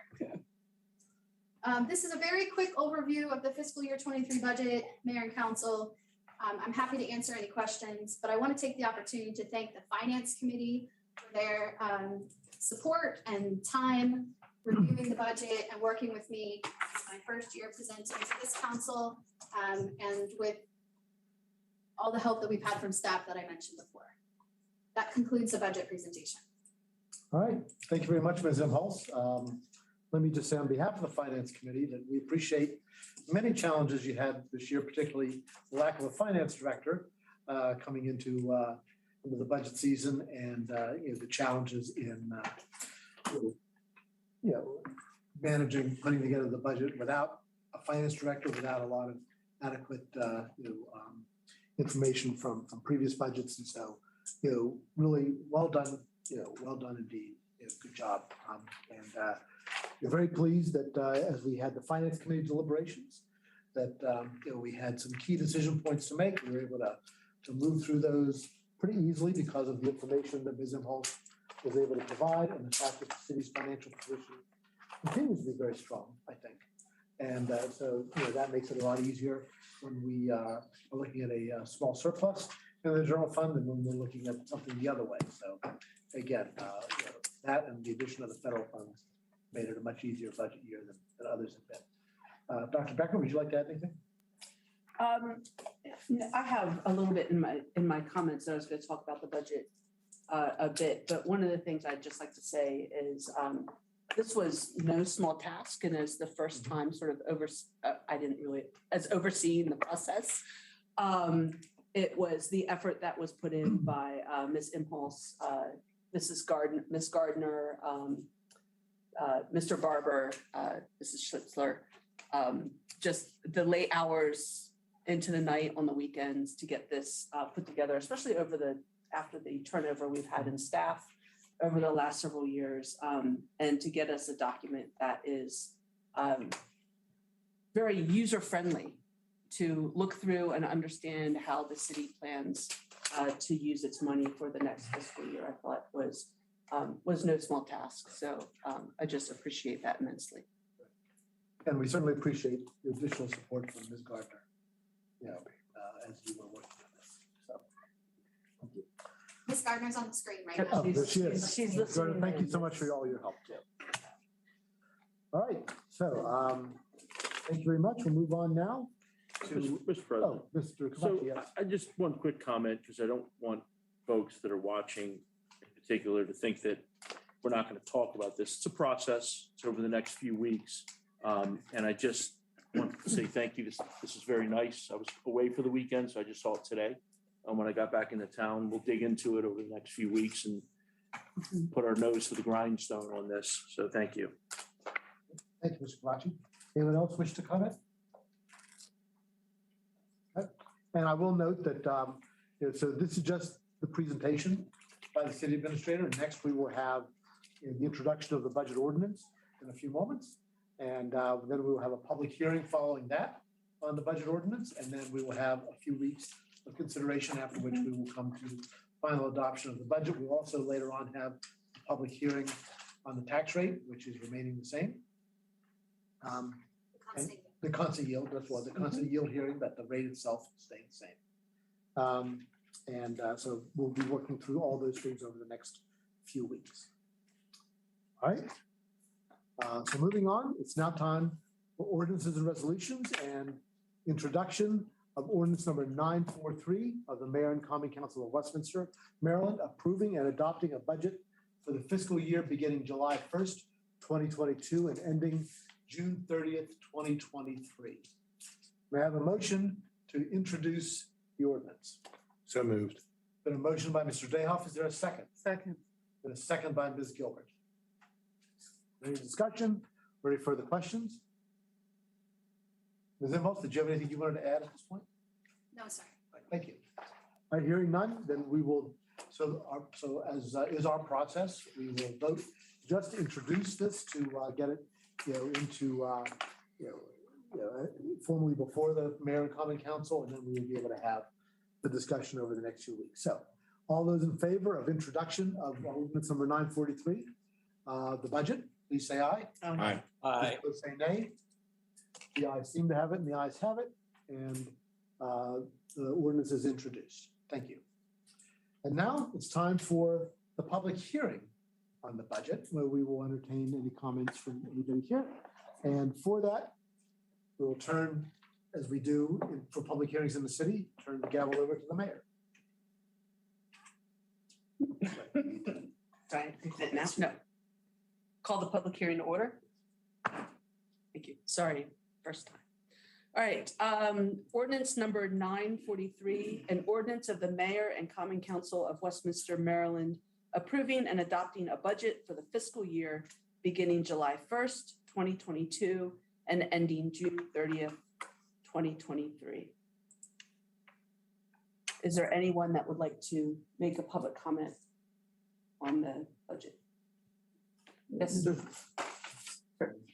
[SPEAKER 10] This is a very quick overview of the fiscal year 23 budget, Mayor and Council. I'm happy to answer any questions, but I want to take the opportunity to thank the Finance Committee for their support and time reviewing the budget and working with me. It's my first year presenting to this council, and with all the help that we've had from staff that I mentioned before. That concludes the budget presentation.
[SPEAKER 1] All right, thank you very much, Ms. Imholz. Let me just say on behalf of the Finance Committee that we appreciate many challenges you had this year, particularly the lack of a finance director coming into the budget season, and the challenges in managing, putting together the budget without a finance director, without a lot of adequate information from previous budgets. And so, really well done, well done indeed. Good job. We're very pleased that as we had the Finance Committee deliberations, that we had some key decision points to make. We were able to move through those pretty easily because of the information that Ms. Imholz was able to provide, and the fact that the city's financial position continues to be very strong, I think. And so that makes it a lot easier when we are looking at a small surplus in the general fund and when we're looking at something the other way. So again, that and the addition of the federal funds made it a much easier budget year than others have been. Dr. Becker, would you like to add anything?
[SPEAKER 3] I have a little bit in my comments. I was going to talk about the budget a bit, but one of the things I'd just like to say is this was no small task, and it's the first time sort of overseeing the process. It was the effort that was put in by Ms. Imholz, Ms. Gardner, Mr. Barber, Mrs. Schlitzler, just the late hours into the night on the weekends to get this put together, especially after the turnover we've had in staff over the last several years, and to get us a document that is very user-friendly to look through and understand how the city plans to use its money for the next fiscal year, I thought was no small task. So I just appreciate that immensely.
[SPEAKER 1] And we certainly appreciate the additional support from Ms. Gardner, as you were working on this. So, thank you.
[SPEAKER 10] Ms. Gardner's on the screen right
[SPEAKER 1] Oh,
[SPEAKER 10] now.
[SPEAKER 1] there she is.
[SPEAKER 3] She's
[SPEAKER 1] Ms. Gardner,
[SPEAKER 3] listening
[SPEAKER 1] thank you
[SPEAKER 3] in.
[SPEAKER 1] so much for all your help, too. All right, so thank you very much. We'll move on now to,
[SPEAKER 7] Mr. President.
[SPEAKER 1] oh, Mr.
[SPEAKER 7] So
[SPEAKER 1] Kavachia, yes.
[SPEAKER 7] I just one quick comment, because I don't want folks that are watching in particular to think that we're not going to talk about this. It's a process. It's over the next few weeks. And I just want to say thank you. This is very nice. I was away for the weekend, so I just saw it today. When I got back into town, we'll dig into it over the next few weeks and put our nose to the grindstone on this. So thank you.
[SPEAKER 1] Thank you, Mr. Kavachi. Anyone else wish to comment? Okay. And I will note that, so this is just the presentation by the city administrator. Next, we will have the introduction of the budget ordinance in a few moments. And then we will have a public hearing following that on the budget ordinance. And then we will have a few weeks of consideration, after which we will come to final adoption of the budget. We'll also later on have a public hearing on the tax rate, which is remaining the same. The constant yield, that's what, the constant yield hearing, but the rate itself staying the same. So we'll be working through all those things over the next few weeks. All right. So moving on, it's now time for ordinances and resolutions and introduction of ordinance number 943 of the Mayor and Common Council of Westminster, Maryland, approving and adopting a budget for the fiscal year beginning July 1st, 2022 and ending June 30th, 2023. May I have a motion to introduce the ordinance?
[SPEAKER 2] So moved.
[SPEAKER 1] Been a motion by Mr. Dayhoff. Is there a second?
[SPEAKER 12] Second.
[SPEAKER 1] Been a second by Ms. Gilbert. Any discussion? Any further questions? Ms. Imhoff, did you have anything you wanted to add at this point?
[SPEAKER 10] No, sir.
[SPEAKER 1] Thank you. All right, hearing none, then we will, so as is our process, we will vote just to introduce this to get it, into, formally before the Mayor and Common Council, and then we will be able to have the discussion over the next few weeks. So all those in favor of introduction of ordinance number 943, the budget, please say aye.
[SPEAKER 2] Aye.
[SPEAKER 1] Aye. Please say nay. The ayes seem to have it, and the ayes have it, and the ordinance is introduced. Thank you. And now it's time for the public hearing on the budget, where we will entertain any comments from anybody here. And for that, we will turn, as we do for public hearings in the city, turn the gavel over to the mayor.
[SPEAKER 3] Sorry, now? No. Call the public hearing to order. Thank you. Sorry, first time. All right, ordinance number 943, an ordinance of the Mayor and Common Council of Westminster, Maryland, approving and adopting a budget for the fiscal year beginning July 1st, 2022 and ending June 30th, 2023. Is there anyone that would like to make a public comment on the budget? Yes, sir.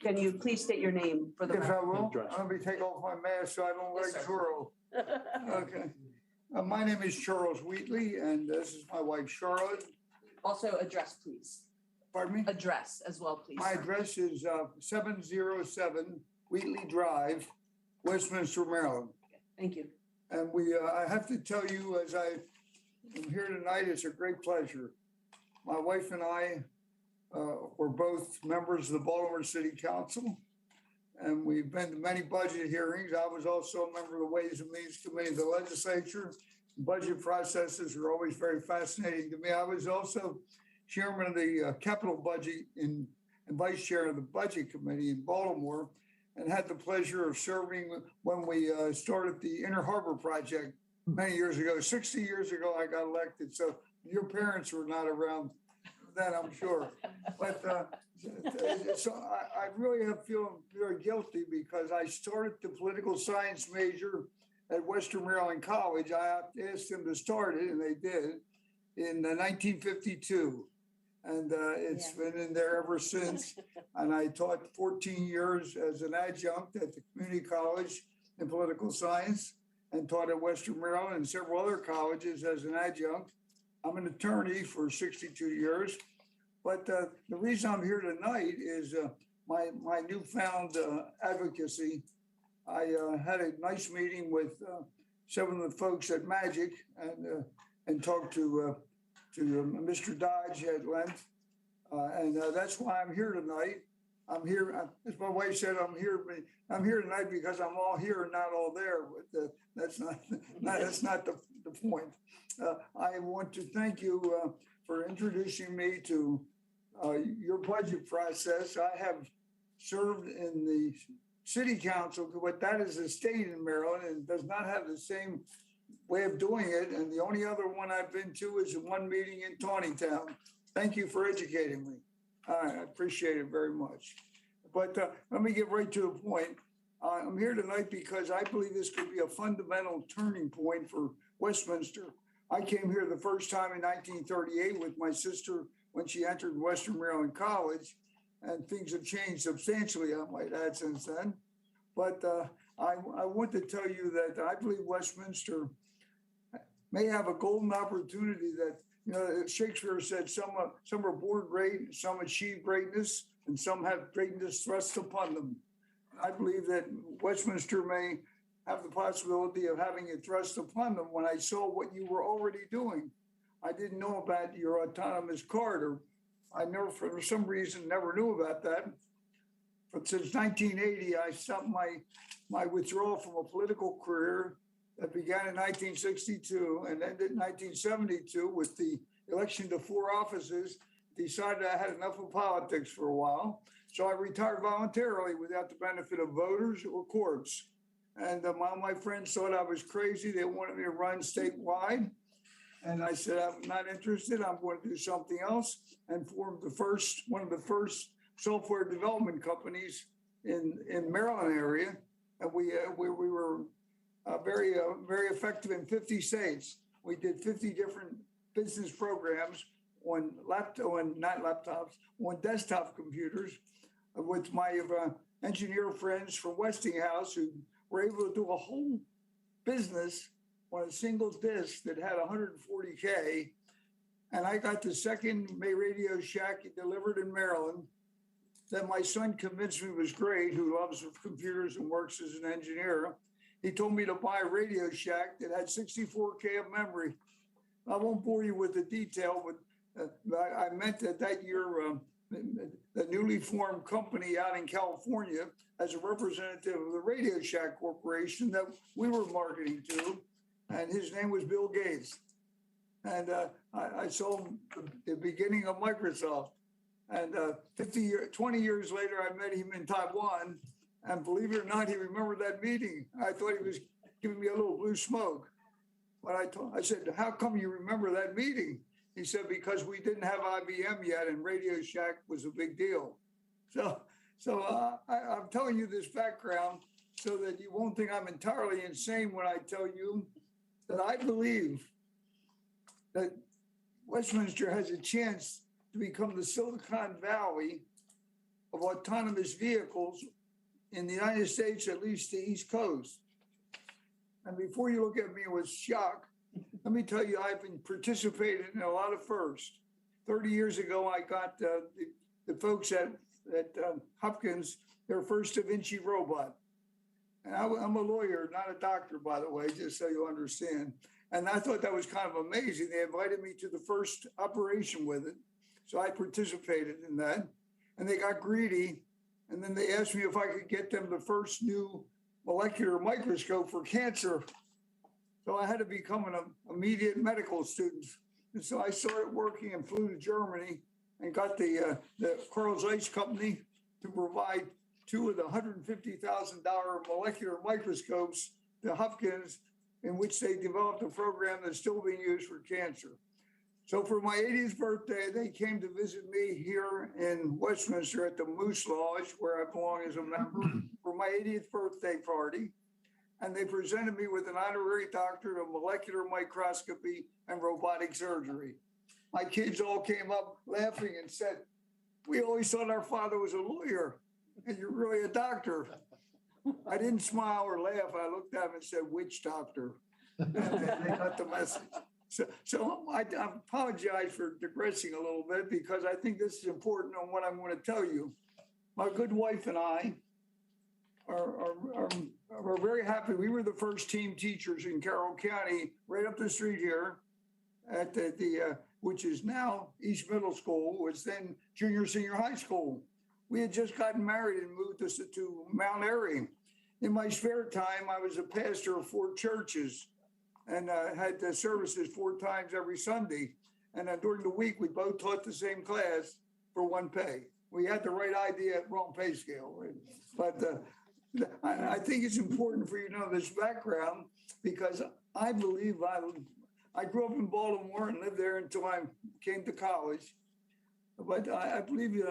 [SPEAKER 3] Can you please state your name for the
[SPEAKER 13] Yes, I
[SPEAKER 3] record?
[SPEAKER 13] will. Let me take off my mask so I don't
[SPEAKER 3] Yes,
[SPEAKER 13] like
[SPEAKER 3] sir.
[SPEAKER 13] Charles. Okay. My name is Charles Wheatley, and this is my wife Charlotte.
[SPEAKER 3] Also address, please.
[SPEAKER 13] Pardon me?
[SPEAKER 3] Address as well, please.
[SPEAKER 13] My
[SPEAKER 3] sir.
[SPEAKER 13] address is 707 Wheatley Drive, Westminster, Maryland.
[SPEAKER 3] Thank you.
[SPEAKER 13] And I have to tell you, as I am here tonight, it's a great pleasure. My wife and I were both members of the Baltimore City Council, and we've been to many budget hearings. I was also a member of the Ways and Means Committee of the legislature. Budget processes are always very fascinating to me. I was also chairman of the capital budget and vice chair of the budget committee in Baltimore, and had the pleasure of serving when we started the Inner Harbor project many years ago. 60 years ago, I got elected. So your parents were not around then, I'm sure. But so I really have feeling very guilty because I started the political science major at Western Maryland College. I asked them to start it, and they did, in 1952. And it's been in there ever since. And I taught 14 years as an adjunct at the community college in political science, and taught at Western Maryland and several other colleges as an adjunct. I'm an attorney for 62 years. But the reason I'm here tonight is my newfound advocacy. I had a nice meeting with some of the folks at Magic and talked to Mr. Dodge at length. And that's why I'm here tonight. I'm here, as my wife said, I'm here tonight because I'm all here and not all there, but that's not the point. I want to thank you for introducing me to your budget process. I have served in the city council, but that is a state in Maryland and does not have the same way of doing it. And the only other one I've been to is one meeting in Tawnytown. Thank you for educating me. I appreciate it very much. But let me get right to the point. I'm here tonight because I believe this could be a fundamental turning point for Westminster. I came here the first time in 1938 with my sister when she entered Western Maryland College, and things have changed substantially, I might add, since then. But I want to tell you that I believe Westminster may have a golden opportunity that, you know, Shakespeare said some are born great, some achieve greatness, and some have greatness thrust upon them. I believe that Westminster may have the possibility of having it thrust upon them. When I saw what you were already doing, I didn't know about your autonomous corridor. I never, for some reason, never knew about that. But since 1980, I stopped my withdrawal from a political career that began in 1962 and ended in 1972 with the election to 4 offices. Decided I had enough of politics for a while. So I retired voluntarily without the benefit of voters or courts. And my friends thought I was crazy. They wanted me to run statewide. And I said, I'm not interested. I'm going to do something else, and formed one of the first software development companies in Maryland area. And we were very effective in 50 states. We did 50 different business programs on desktop computers with my engineer friends from Westinghouse, who were able to do a whole business on a single disk that had 140K. And I got the second May Radio Shack delivered in Maryland. Then my son convinced me was great, who loves computers and works as an engineer. He told me to buy a Radio Shack that had 64K of memory. I won't bore you with the detail, but I meant that year, the newly formed company out in California, as a representative of the Radio Shack Corporation that we were marketing to, and his name was Bill Gates. And I saw him the beginning of Microsoft. And 20 years later, I met him in Taiwan. And believe it or not, he remembered that meeting. I thought he was giving me a little blue smoke. But I said, how come you remember that meeting? He said, because we didn't have IBM yet and Radio Shack was a big deal. So I'm telling you this background so that you won't think I'm entirely insane when I tell you that I believe that Westminster has a chance to become the Silicon Valley of autonomous vehicles in the United States, at least the East Coast. And before you look at me with shock, let me tell you, I've been participating in a lot of firsts. 30 years ago, I got the folks at Hopkins their first Da Vinci robot. And I'm a lawyer, not a doctor, by the way, just so you understand. And I thought that was kind of amazing. They invited me to the first operation with it. So I participated in that. And they got greedy. And then they asked me if I could get them the first new molecular microscope for cancer. So I had to become an immediate medical student. And so I started working and flew to Germany and got the Carroll Company to provide 2 of the $150,000 molecular microscopes to Hopkins, in which they developed a program that's still being used for cancer. So for my 80th birthday, they came to visit me here in Westminster at the Moose Lodge, where I belong as a member, for my 80th birthday party. And they presented me with an honorary doctorate of molecular microscopy and robotic surgery. My kids all came up laughing and said, "We always thought our father was a lawyer, and you're really a doctor." I didn't smile or laugh. I looked at them and said, "Which doctor?" And they got the message. So I apologize for digressing a little bit, because I think this is important on what I'm going to tell you. my good wife and I are very happy. We were the first team teachers in Carroll County, right up the street here at the which is now East Middle School, was then junior, senior high school. We had just gotten married and moved to Mount Airy. In my spare time, I was a pastor of 4 churches and had the services 4 times every Sunday. And during the week, we both taught the same class for 1 pay. We had the right idea, wrong pay scale. Right? But I think it's important for you to know this background because I believe I grew up in Baltimore and lived there until I came to college. But I believe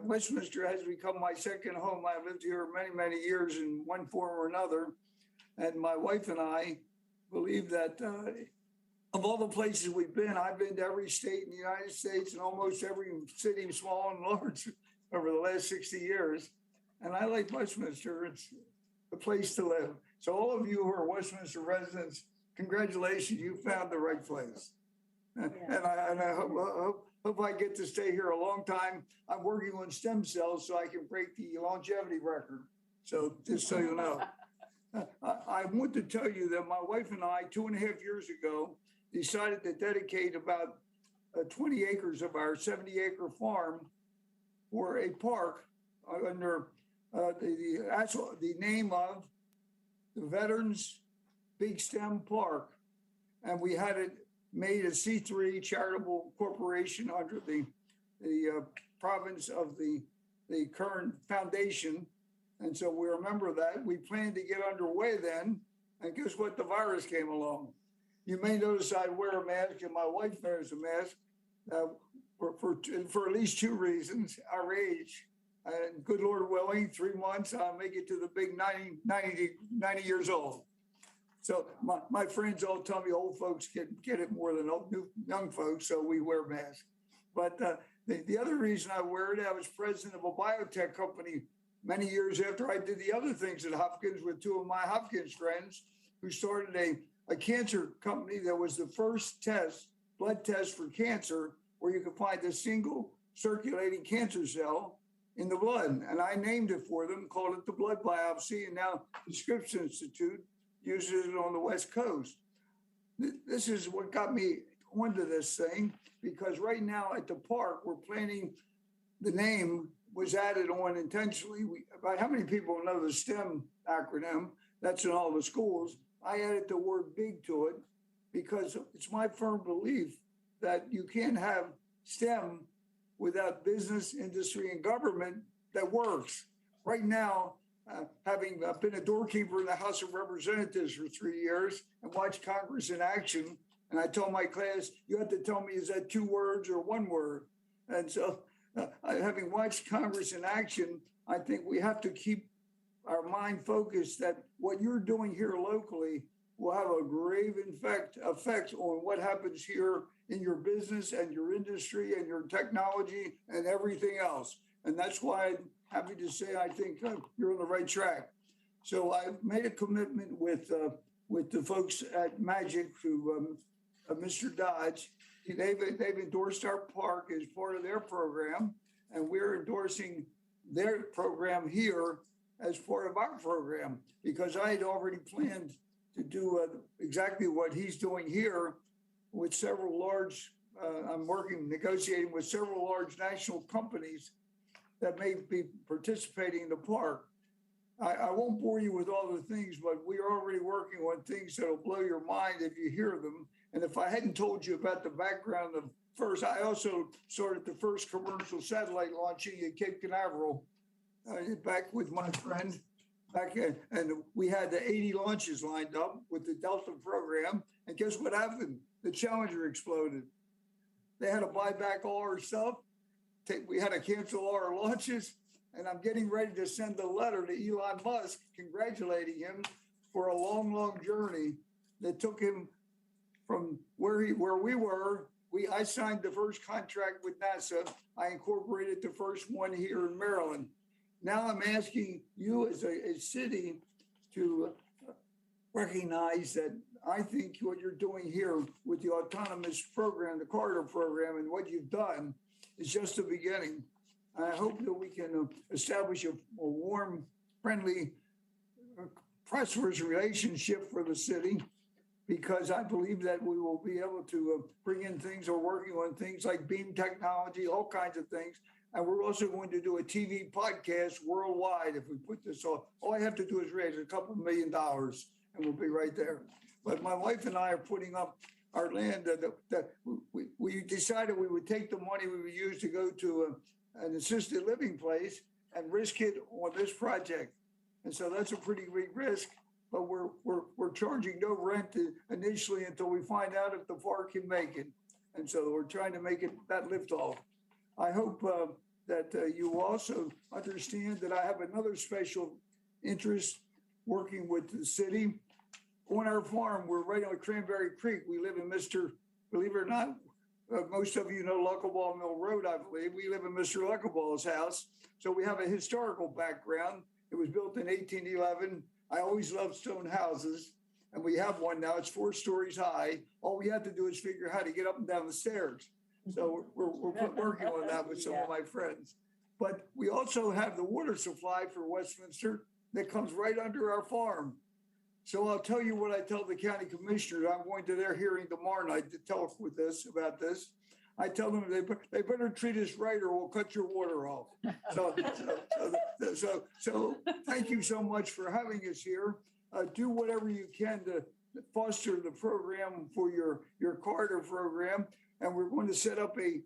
[SPEAKER 13] Westminster has become my second home. I lived here many, many years in one form or another. And my wife and I believe that of all the places we've been, I've been to every state in the United States and almost every city, small and large, over the last 60 years. And I like Westminster. It's the place to live. So all of you who are Westminster residents, congratulations, you found the right place. And I hope I get to stay here a long time. I'm working on stem cells so I can break the longevity record. So just so you know. I want to tell you that my wife and I, 2.5 years ago, decided to dedicate about 20 acres of our 70-acre farm for a park under the name of the Veterans Big Stem Park. And we had it made a C3 charitable corporation under the province of the current foundation. And so we remember that. We planned to get underway then. And guess what? The virus came along. You may notice I wear a mask and my wife wears a mask for at least 2 reasons. Our age. And good Lord willing, 3 months, I'll make it to the big 90 years old. So my friends all tell me old folks get it more than young folks, so we wear masks. But the other reason I wear it, I was president of a biotech company many years after I did the other things at Hopkins with 2 of my Hopkins friends who started a cancer company that was the first blood test for cancer, where you could find a single circulating cancer cell in the blood. And I named it for them, called it the blood biopsy. And now the Scripps Institute uses it on the West Coast. This is what got me onto this thing, because right now at the park, we're planning, the name was added on intentionally. How many people know the STEM acronym? That's in all the schools. I added the word big to it because it's my firm belief that you can't have STEM without business, industry, and government that works. Right now, having been a doorkeeper in the House of Representatives for 3 years and watched Congress in action, and I told my class, you have to tell me, is that 2 words or 1 word? And so having watched Congress in action, I think we have to keep our mind focused that what you're doing here locally will have a grave effect on what happens here in your business and your industry and your technology and everything else. And that's why I'm happy to say I think you're on the right track. So I've made a commitment with the folks at Magic, who Mr. Dodge. They've endorsed our park as part of their program, and we're endorsing their program here as part of our program, because I had already planned to do exactly what he's doing here with several large, negotiating with several large national companies that may be participating in the park. I won't bore you with all the things, but we are already working on things that'll blow your mind if you hear them. And if I hadn't told you about the background of first, I also started the first commercial satellite launching at Cape Canaveral back with my friend and we had the 80 launches lined up with the Delta program. And guess what happened? The Challenger exploded. They had to buy back all our stuff. We had to cancel all our launches. And I'm getting ready to send a letter to Elon Musk congratulating him for a long, long journey that took him from where we were. I signed the first contract with NASA. I incorporated the first one here in Maryland. Now I'm asking you as a city to recognize that I think what you're doing here with the autonomous program, the corridor program, and what you've done is just the beginning. I hope that we can establish a warm, friendly, prosperous relationship for the city, because I believe that we will be able to bring in things or working on things like beam technology, all kinds of things. And we're also going to do a TV podcast worldwide if we put this on. All I have to do is raise a couple $1 million and we'll be right there. But my wife and I are putting up our land that we decided we would take the money we would use to go to an assisted living place and risk it on this project. And so that's a pretty big risk, but we're charging no rent initially until we find out if the FAR can make it. And so we're trying to make it that lift off. I hope that you also understand that I have another special interest working with the city. On our farm, we're right on Cranberry Creek. We live in believe it or not, most of you know Luckaball Mill Road, I believe. We live in Mr. Luckaball's house. So we have a historical background. It was built in 1811. I always loved stone houses. And we have one now. It's 4 stories high. All we have to do is figure out how to get up and down the stairs. So we're working on that with some of my friends. But we also have the water supply for Westminster that comes right under our farm. So I'll tell you what I tell the county commissioners. I'm going to their hearing tomorrow night to tell about this. I tell them they better treat us right or we'll cut your water off. So thank you so much for having us here. Do whatever you can to foster the program for your Carter program. And we're going to set up a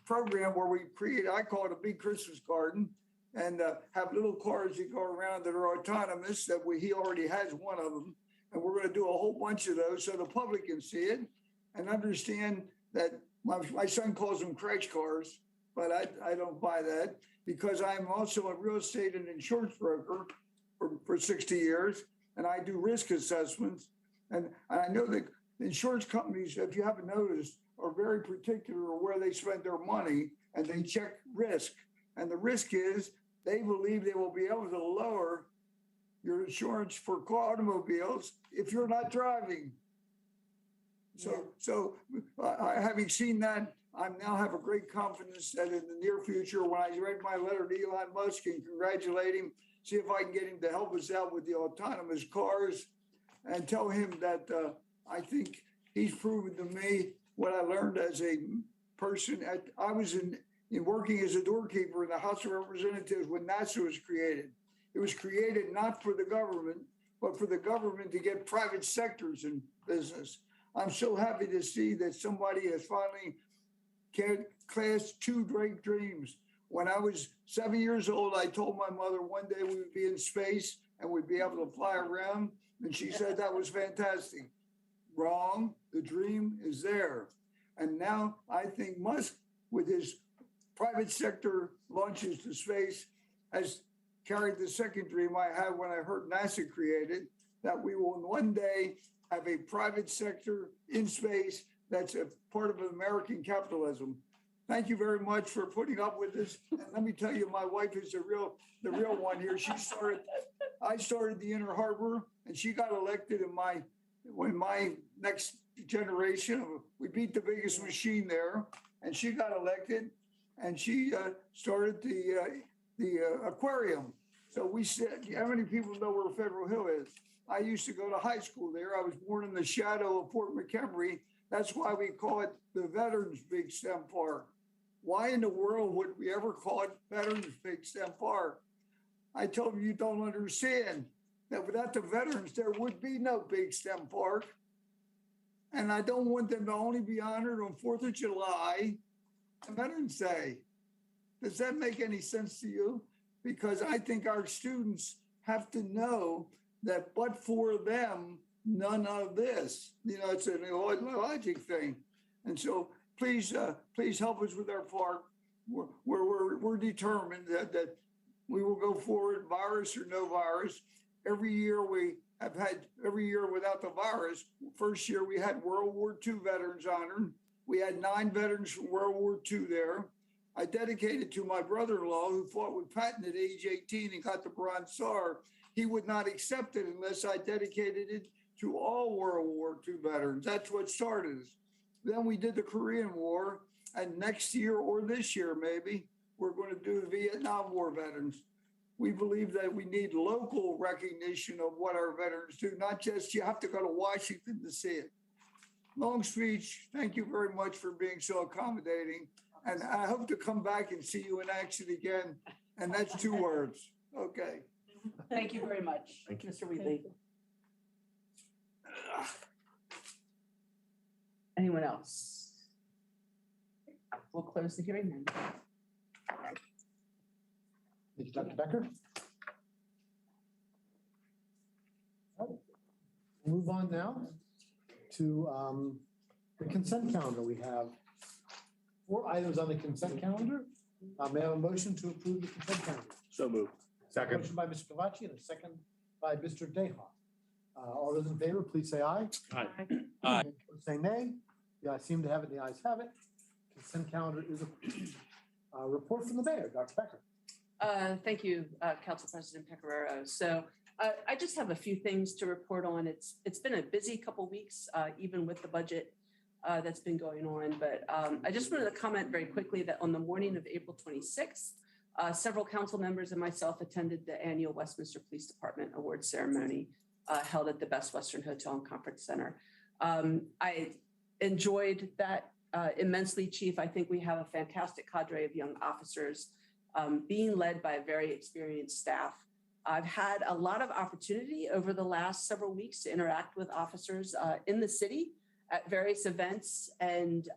[SPEAKER 13] program where we create, I call it a big Christmas garden, and have little cars that go around that are autonomous, that he already has one of them. And we're going to do a whole bunch of those so the public can see it and understand that my son calls them crash cars, but I don't buy that, because I'm also a real estate and insurance broker for 60 years, and I do risk assessments. And I know that insurance companies, if you haven't noticed, are very particular where they spend their money, and they check risk. And the risk is they believe they will be able to lower your insurance for automobiles if you're not driving. So having seen that, I now have a great confidence that in the near future, when I write my letter to Elon Musk and congratulate him, see if I can get him to help us out with the autonomous cars, and tell him that I think he's proven to me what I learned as a person. I was in working as a doorkeeper in the House of Representatives when NASA was created. It was created not for the government, but for the government to get private sectors in business. I'm so happy to see that somebody has finally class 2 great dreams. When I was 7 years old, I told my mother one day we would be in space and we'd be able to fly around. And she said that was fantastic. Wrong. The dream is there. And now I think Musk, with his private sector launches to space, has carried the second dream I had when I heard NASA created, that we will one day have a private sector in space that's a part of American capitalism. Thank you very much for putting up with this. And let me tell you, my wife is the real one here. I started the Inner Harbor, and she got elected when my next generation. We beat the biggest machine there, and she got elected, and she started the aquarium. So we said, how many people know where Federal Hill is? I used to go to high school there. I was born in the shadow of Fort McHenry. That's why we call it the Veterans Big Stem Park. Why in the world would we ever call it Veterans Big Stem Park? I told them, you don't understand that without the veterans, there would be no Big Stem Park. And I don't want them to only be honored on 4th of July and Veterans Day. Does that make any sense to you? Because I think our students have to know that but for them, none of this. It's a logic thing. And so please help us with our park. We're determined that we will go forward, virus or no virus. Every year without the virus. First year we had World War II veterans honored. We had 9 veterans from World War II there. I dedicated to my brother-in-law who fought with Patton at age 18 and got the Bronze Star. He would not accept it unless I dedicated it to all World War II veterans. That's what started us. Then we did the Korean War, And next year or this year, maybe, we're going to do the Vietnam War veterans. We believe that we need local recognition of what our veterans do, not just you have to go to Washington to see it. Long speech, thank you very much for being so accommodating. And I hope to come back and see you in action again. And that's 2 words. Okay.
[SPEAKER 3] Thank you very much,
[SPEAKER 7] Thank you.
[SPEAKER 3] Mr. Wheatley. Anyone else? We'll close the hearing then.
[SPEAKER 1] Thank you, Dr. Becker. Move on now to the consent calendar. We have 4 items on the consent calendar. May I have a motion to approve the consent calendar?
[SPEAKER 7] So moved.
[SPEAKER 2] Second.
[SPEAKER 1] Motion by Mr. Kavachi and a second by Mr. Deha. All those in favor, please say aye.
[SPEAKER 7] Aye.
[SPEAKER 1] Opposed, say nay. The ayes seem to have it, the ayes have it. Consent calendar is approved. Report from the mayor, Dr. Becker.
[SPEAKER 3] Thank you, Council President Pecoraro. So I just have a few things to report on. It's been a busy couple weeks, even with the budget that's been going on. But I just wanted to comment very quickly that on the morning of April 26th, several council members and myself attended the annual Westminster Police Department Award ceremony held at the Best Western Hotel and Conference Center. I enjoyed that immensely, Chief. I think we have a fantastic cadre of young officers being led by a very experienced staff. I've had a lot of opportunity over the last several weeks to interact with officers in the city at various events and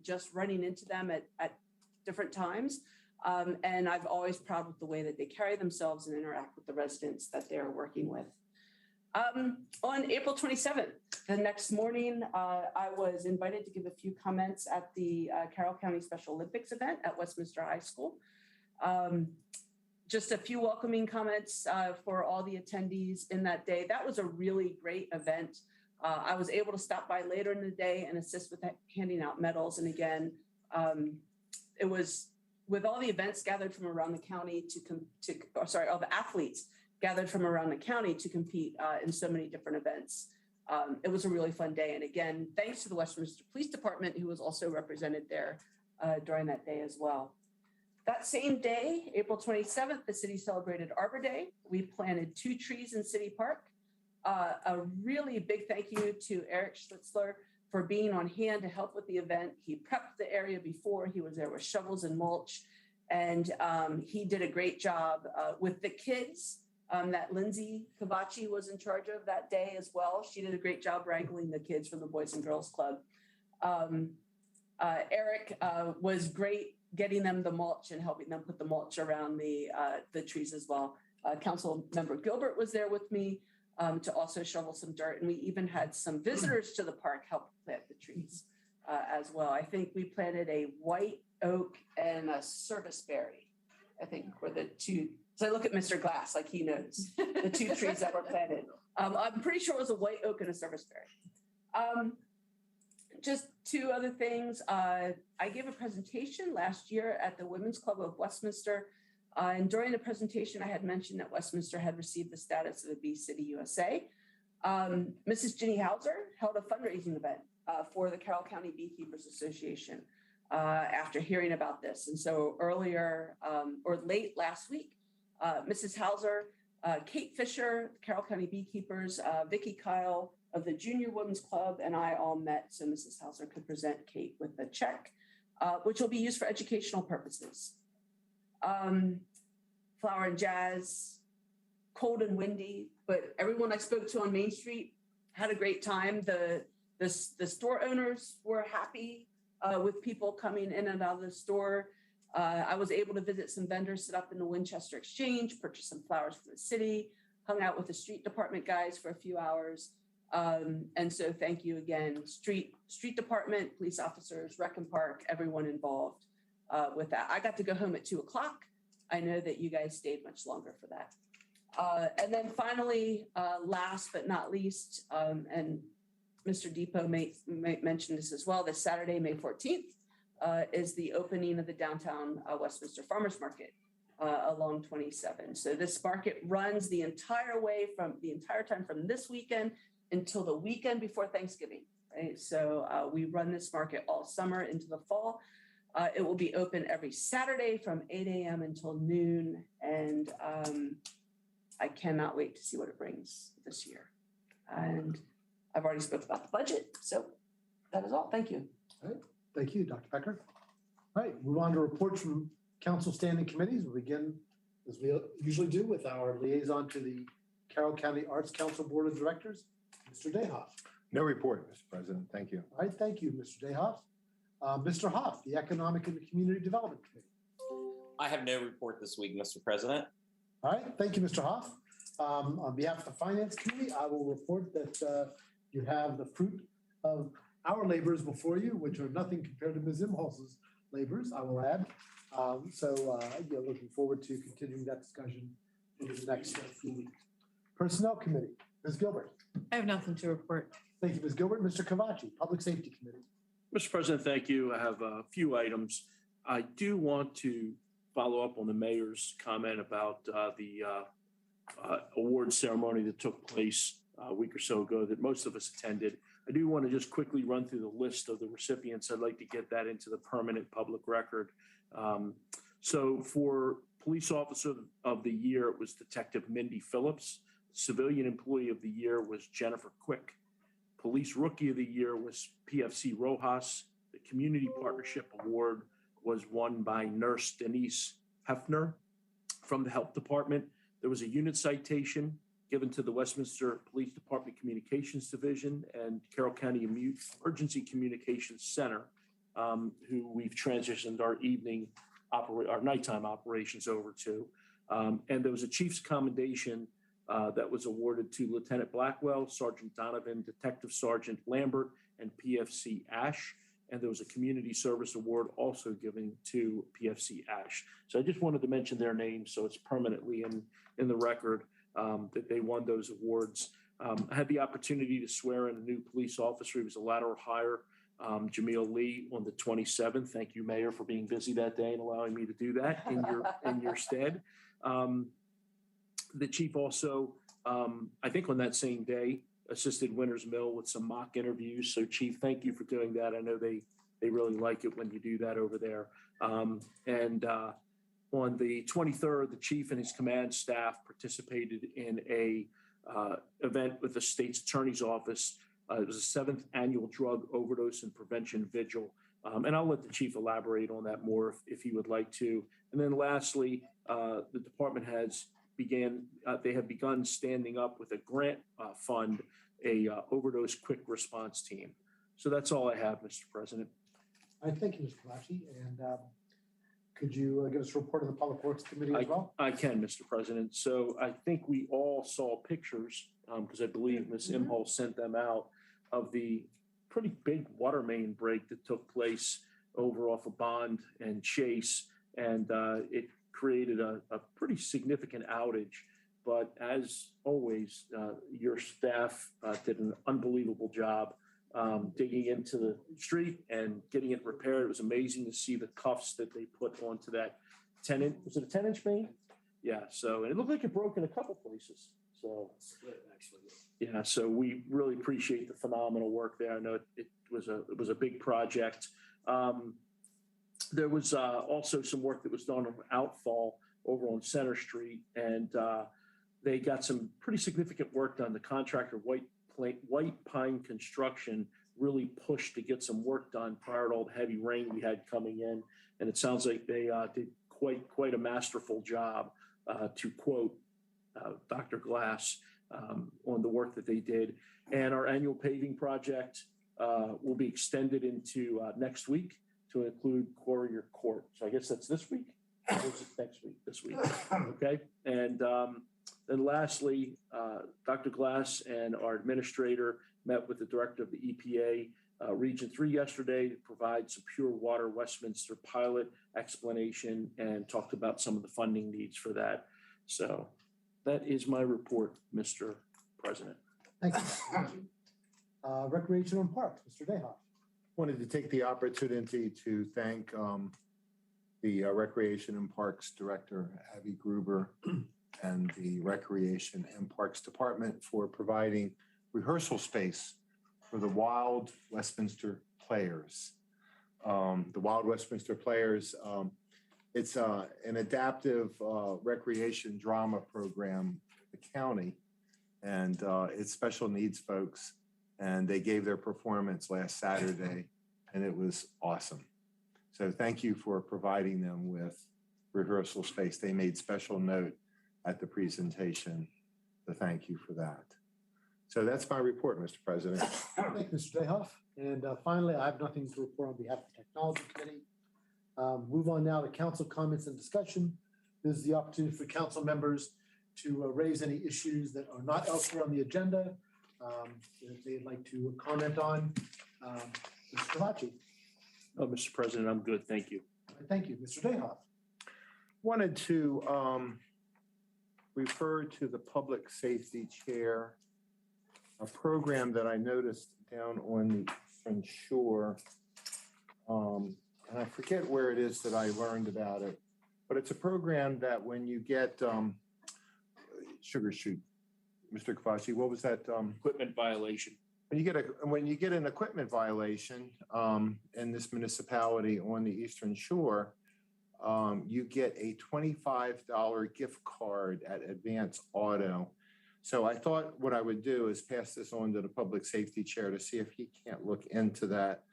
[SPEAKER 3] just running into them at different times. And I've always proud with the way that they carry themselves and interact with the residents that they're working with. On April 27th, the next morning, I was invited to give a few comments at the Carroll County Special Olympics event at Westminster High School. Just a few welcoming comments for all the attendees in that day. That was a really great event. I was able to stop by later in the day and assist with handing out medals. And again, it was with all the events gathered from around the county all the athletes gathered from around the county to compete in so many different events. It was a really fun day. And again, thanks to the Westminster Police Department, who was also represented there during that day as well. That same day, April 27th, the city celebrated Arbor Day. We planted 2 trees in City Park. A really big thank you to Eric Schlitzler for being on hand to help with the event. He prepped the area before. He was there with shovels and mulch. And he did a great job with the kids that Lindsay Kavachi was in charge of that day as well. She did a great job wrangling the kids from the Boys and Girls Club. Eric was great getting them the mulch and helping them put the mulch around the trees as well. Council member Gilbert was there with me to also shovel some dirt. And we even had some visitors to the park help plant the trees as well. I think we planted a white oak and a serviceberry, I think were the 2. So I look at Mr. Glass like he knows the 2 trees that were planted. I'm pretty sure it was a white oak and a serviceberry. Just 2 other things. I gave a presentation last year at the Women's Club of Westminster. And during the presentation, I had mentioned that Westminster had received the status of a Bee City USA. Mrs. Ginny Hauser held a fundraising event for the Carroll County Beekeepers Association after hearing about this. And so earlier or late last week, Mrs. Hauser, Kate Fisher, Carroll County Beekeepers, Vicki Kyle of the Junior Women's Club, and I all met so Mrs. Hauser could present Kate with a check, which will be used for educational purposes. Flower and Jazz, cold and windy, but everyone I spoke to on Main Street had a great time. The store owners were happy with people coming in and out of the store. I was able to visit some vendors set up in the Winchester Exchange, purchase some flowers from the city, hung out with the street department guys for a few hours. And so thank you again, street department, police officers, Rec and Park, everyone involved with that. I got to go home at 2:00. I know that you guys stayed much longer for that. And then finally, last but not least, and Mr. Depot may mention this as well, this Saturday, May 14th, is the opening of the downtown Westminster Farmers Market along 27. So this market runs the entire time from this weekend until the weekend before Thanksgiving, right? So we run this market all summer into the fall. It will be open every Saturday from 8 a.m. until noon. And I cannot wait to see what it brings this year. And I've already spoke about the budget. So that is all. Thank you.
[SPEAKER 1] All right. Thank you, Dr. Becker. All right, move on to reports from council standing committees. We'll begin, as we usually do, with our liaison to the Carroll County Arts Council Board of Directors, Mr. Dayhoff.
[SPEAKER 2] No report, Mr. President. Thank you.
[SPEAKER 1] All right, thank you, Mr. Dayhoff. Mr. Hoff, the Economic and Community Development Committee.
[SPEAKER 14] I have no report this week, Mr. President.
[SPEAKER 1] All right, thank you, Mr. Hoff. On behalf of the Finance Committee, I will report that you have the fruit of our labors before you, which are nothing compared to Ms. Imholz's labors, I will add. Looking forward to continuing that discussion in the next few weeks. Personnel Committee, Ms. Gilbert.
[SPEAKER 12] I have nothing to report.
[SPEAKER 1] Thank you, Ms. Gilbert. Mr. Cavacci, Public Safety Committee.
[SPEAKER 7] Mr. President, thank you. I have a few items. I do want to follow up on the mayor's comment about the award ceremony that took place a week or so ago that most of us attended. I do want to just quickly run through the list of the recipients. I'd like to get that into the permanent public record. So for Police Officer of the Year, it was Detective Mindy Phillips. Civilian Employee of the Year was Jennifer Quick. Police Rookie of the Year was PFC Rojas. The Community Partnership Award was won by Nurse Denise Hefner from the Health Department. There was a unit citation given to the Westminster Police Department Communications Division and Carroll County Emergency Communications Center, who we've transitioned our nighttime operations over to. And there was a Chief's Commendation that was awarded to Lieutenant Blackwell, Sergeant Donovan, Detective Sergeant Lambert, and PFC Ash. And there was a Community Service Award also given to PFC Ash. So I just wanted to mention their names so it's permanently in the record that they won those awards. I had the opportunity to swear in a new police officer. He was a lateral hire, Jamil Lee, on the 27th. Thank you, Mayor, for being busy that day and allowing me to do that in your stead. The chief also, I think on that same day, assisted Winters Mill with some mock interviews. So, Chief, thank you for doing that. I know they really like it when you do that over there. On the 23rd, the chief and his command staff participated in a event with the state's attorney's office. It was the 7th annual drug overdose and prevention vigil. And I'll let the chief elaborate on that more if he would like to. And then lastly, the department they have begun standing up with a grant fund, a overdose quick response team. So that's all I have, Mr. President.
[SPEAKER 1] I thank you, Mr. Cavacci. And could you give us a report of the Public Works Committee as well?
[SPEAKER 7] I can, Mr. President. So I think we all saw pictures, because I believe Ms. Imholz sent them out, of the pretty big water main break that took place over off of Bond and Chase. And it created a pretty significant outage. But as always, your staff did an unbelievable job digging into the street and getting it repaired. It was amazing to see the cuffs that they put onto that 10-inch, was it a 10-inch main? Yeah, so and it looked like it broke in a couple places. So yeah, so we really appreciate the phenomenal work there. I know it was a big project. There was also some work that was done on outfall over on Center Street, and they got some pretty significant work done. The contractor, White Pine Construction, really pushed to get some work done prior to all the heavy rain we had coming in, and it sounds like they did quite a masterful job, to quote Dr. Glass, on the work that they did. And our annual paving project will be extended into next week to include Courier Court. So I guess that's this week? Or is it next week? This week. Okay. And then lastly, Dr. Glass and our administrator met with the director of the EPA Region 3 yesterday to provide some pure water Westminster pilot explanation and talked about some of the funding needs for that. So that is my report, Mr. President.
[SPEAKER 1] Thank you. Recreation and Parks, Mr. Dayhoff.
[SPEAKER 2] Wanted to take the opportunity to thank the Recreation and Parks Director, Abby Gruber, and the Recreation and Parks Department for providing rehearsal space for the Wild Westminster Players. the Wild Westminster Players. It's an adaptive recreation drama program for the county, and it's special needs folks. And they gave their performance last Saturday, and it was awesome. So thank you for providing them with rehearsal space. They made special note at the presentation to thank you for that. So that's my report, Mr. President.
[SPEAKER 1] Thank you, Mr. Dayhoff. And finally, I have nothing to report on behalf of the Technology Committee. Move on now to council comments and discussion. This is the opportunity for council members to raise any issues that are not elsewhere on the agenda that they'd like to comment on. Mr. Kavachi.
[SPEAKER 7] Oh, Mr. President, I'm good. Thank you.
[SPEAKER 1] Thank you. Mr. Dayhoff.
[SPEAKER 2] Wanted to refer to the Public Safety Chair, a program that I noticed down on the Eastern Shore. And I forget where it is that I learned about it, but it's a program that when you get sugar shoot, Mr. Kavachi, what was that?
[SPEAKER 7] Equipment violation.
[SPEAKER 2] When you get an equipment violation in this municipality on the Eastern Shore, you get a $25 gift card at Advance Auto. So I thought what I would do is pass this on to the Public Safety Chair to see if he can't look into that.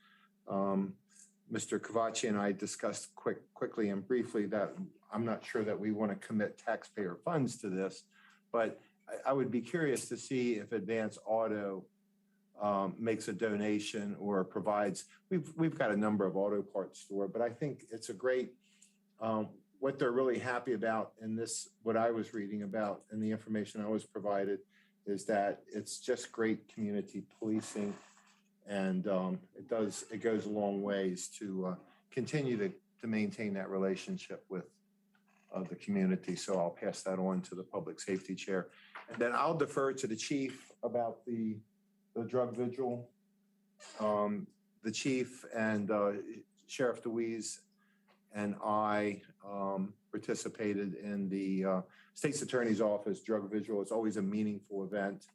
[SPEAKER 2] Mr. Kavachi and I discussed quickly and briefly that I'm not sure that we want to commit taxpayer funds to this, but I would be curious to see if Advance Auto makes a donation or provides. We've got a number of auto parts store, but I think it's a great. What they're really happy about in this, what I was reading about and the information I was provided, is that it's just great community policing, and it goes a long ways to continue to maintain that relationship with the community. So I'll pass that on to the Public Safety Chair, and then I'll defer to the chief about the drug vigil. The chief and Sheriff DeWeese and I participated in the State's Attorney's Office drug vigil. It's always a meaningful event,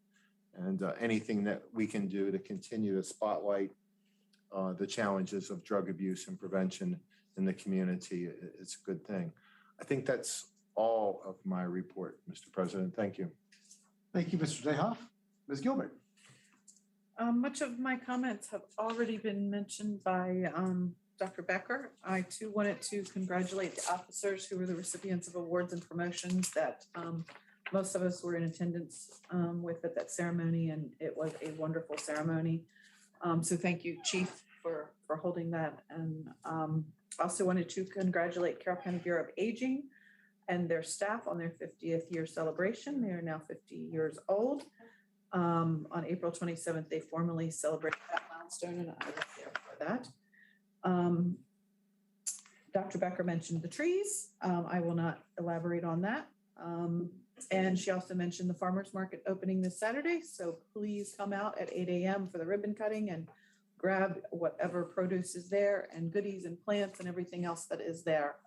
[SPEAKER 2] and anything that we can do to continue to spotlight the challenges of drug abuse and prevention in the community, it's a good thing. I think that's all of my report, Mr. President. Thank you.
[SPEAKER 1] Thank you, Mr. Dayhoff. Ms. Gilbert.
[SPEAKER 12] Much of my comments have already been mentioned by Dr. Becker. I too wanted to congratulate the officers who were the recipients of awards and promotions that most of us were in attendance with at that ceremony, and it was a wonderful ceremony. So thank you, Chief, for holding that. And also wanted to congratulate Carroll County Bureau of Aging and their staff on their 50th year celebration. They are now 50 years old. On April 27th, they formally celebrated that milestone, and I was there for that. Dr. Becker mentioned the trees. I will not elaborate on that. And she also mentioned the farmers market opening this Saturday. So please come out at 8 a.m. for the ribbon cutting and grab whatever produce is there and goodies and plants and everything else that is there.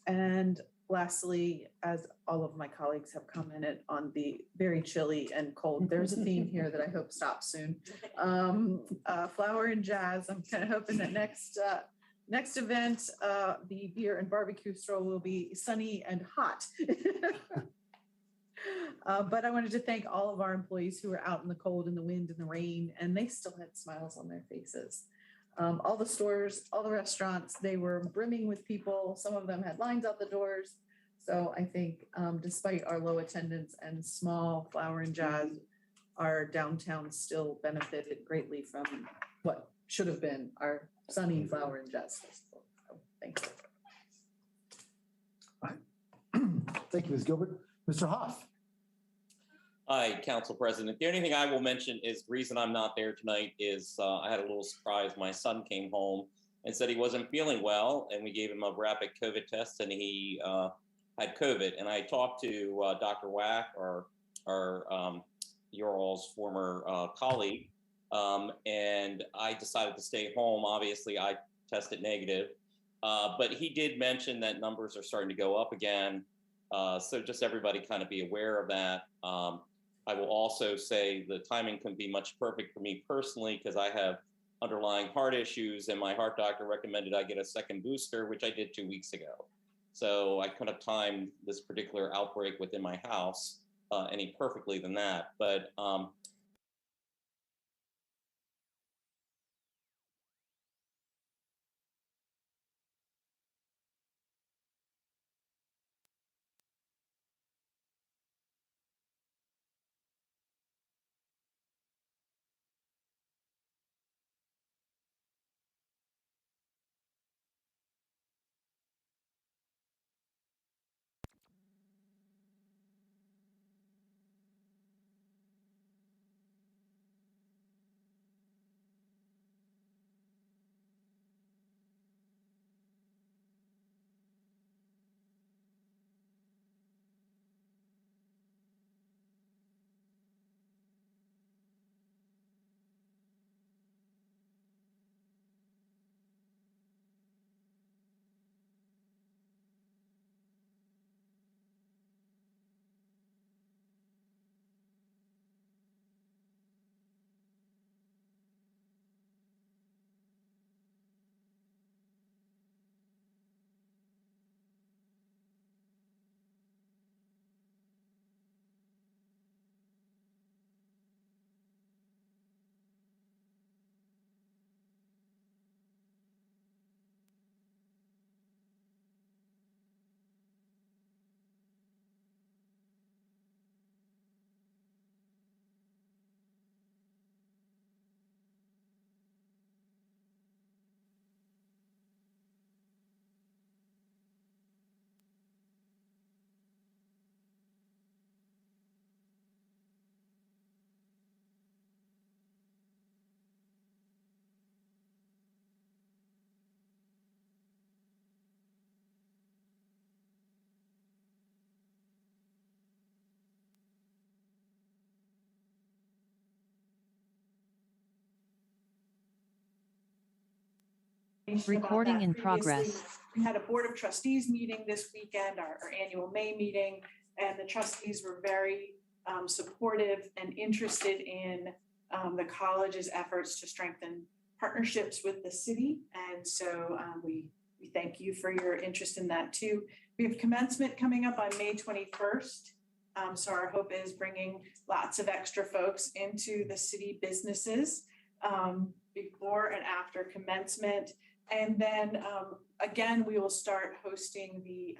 [SPEAKER 12] And lastly, as all of my colleagues have commented on the very chilly and cold, there's a theme here that I hope stops soon. Flower and jazz. I'm kind of hoping that next event, the beer and barbecue stroll will be sunny and hot. But I wanted to thank all of our employees who were out in the cold and the wind and the rain, and they still had smiles on their faces. All the stores, all the restaurants, they were brimming with people. Some of them had lines out the doors. So I think despite our low attendance and small flower and jazz, our downtown still benefited greatly from what should have been our sunny flower and jazz festival. So thank you.
[SPEAKER 1] Thank you, Ms. Gilbert. Mr. Hoff.
[SPEAKER 14] Hi, Council President. The only thing I will mention is the reason I'm not there tonight is I had a little surprise. My son came home and said he wasn't feeling well, and we gave him a rapid COVID test, and he had COVID. And I talked to Dr. Wack, your all's former colleague, and I decided to stay home. Obviously, I tested negative, but he did mention that numbers are starting to go up again. So just everybody kind of be aware of that. I will also say the timing can be much perfect for me personally because I have underlying heart issues, and my heart doctor recommended I get a second booster, which I did 2 weeks ago. So I could have timed this particular outbreak within my house any perfectly than that. But
[SPEAKER 15] Recording in progress.
[SPEAKER 12] We had a Board of Trustees meeting this weekend, our annual May meeting, and the trustees were very supportive and interested in the college's efforts to strengthen partnerships with the city. And so we thank you for your interest in that too. We have commencement coming up on May 21st. So our hope is bringing lots of extra folks into the city businesses before and after commencement. And then again, we will start hosting the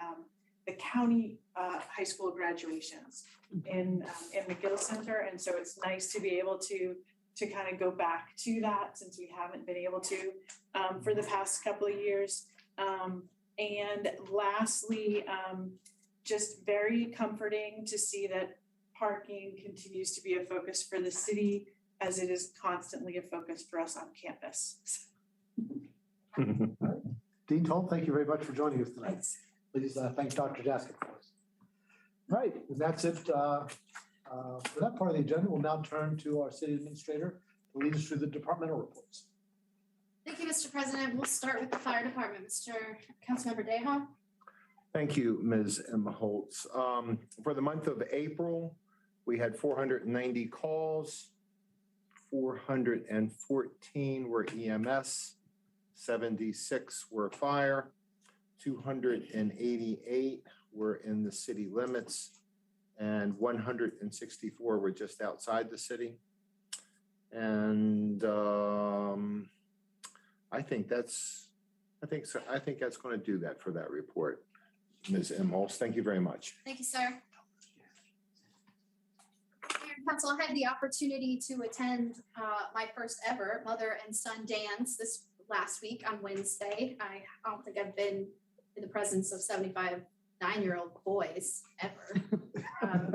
[SPEAKER 12] county high school graduations in McGill Center. And so it's nice to be able to kind of go back to that, since we haven't been able to for the past couple of years. And lastly, just very comforting to see that parking continues to be a focus for the city, as it is constantly a focus for us on campus.
[SPEAKER 1] Dean Toll, thank you very much for joining us tonight. Please thank Dr. Jaskic for us. All right, and that's it for that part of the agenda. We'll now turn to our city administrator to lead us through the departmental reports.
[SPEAKER 10] Thank you, Mr. President. We'll start with the fire department. Mr. Councilmember Deha.
[SPEAKER 2] Thank you, Ms. Emma Holtz. For the month of April, we had 490 calls, 414 were EMS, 76 were fire, 288 were in the city limits, and 164 were just outside the city. And I think that's going to do that for that report. Ms. M. Holtz, thank you very much.
[SPEAKER 10] Thank you, sir. Mayor and Council, I had the opportunity to attend my first ever mother and son dance this last week on Wednesday. I don't think I've been in the presence of 75 9-year-old boys ever. Boy.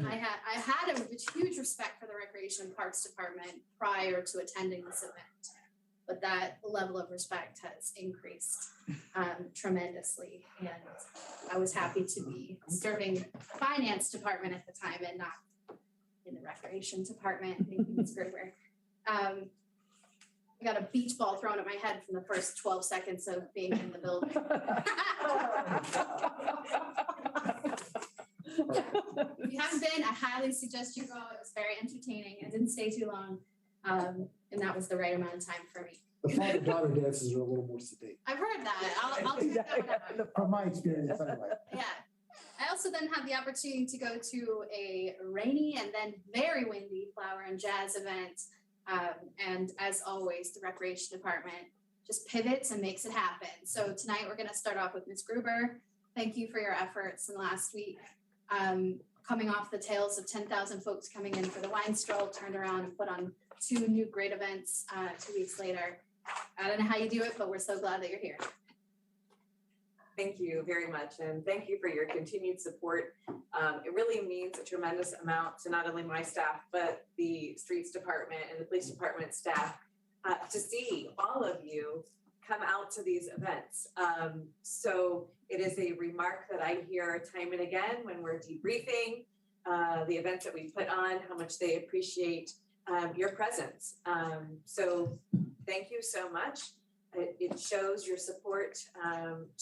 [SPEAKER 10] I had a huge respect for the Recreation and Parks Department prior to attending this event, but that level of respect has increased tremendously. And I was happy to be serving the Finance Department at the time and not in the Recreation Department. I think it's great work. I got a beach ball thrown at my head from the first 12 seconds of being in the building. If you haven't been, I highly suggest you go. It was very entertaining. I didn't stay too long. And that was the right amount of time for me.
[SPEAKER 1] The father-daughter dances are a little more sedate,
[SPEAKER 10] I've heard that. I'll take that one out.
[SPEAKER 1] from my experience anyway.
[SPEAKER 10] Yeah. I also then had the opportunity to go to a rainy and then very windy flower and jazz event. And as always, the recreation department just pivots and makes it happen. So tonight we're going to start off with Ms. Gruber. Thank you for your efforts in last week. Coming off the tails of 10,000 folks coming in for the wine stroll, turned around and put on 2 new great events 2 weeks later. I don't know how you do it, but we're so glad that you're here.
[SPEAKER 4] Thank you very much, and thank you for your continued support. It really means a tremendous amount to not only my staff, but the streets department and the police department staff to see all of you come out to these events. So it is a remark that I hear time and again when we're debriefing the events that we put on, how much they appreciate your presence. So thank you so much. It shows your support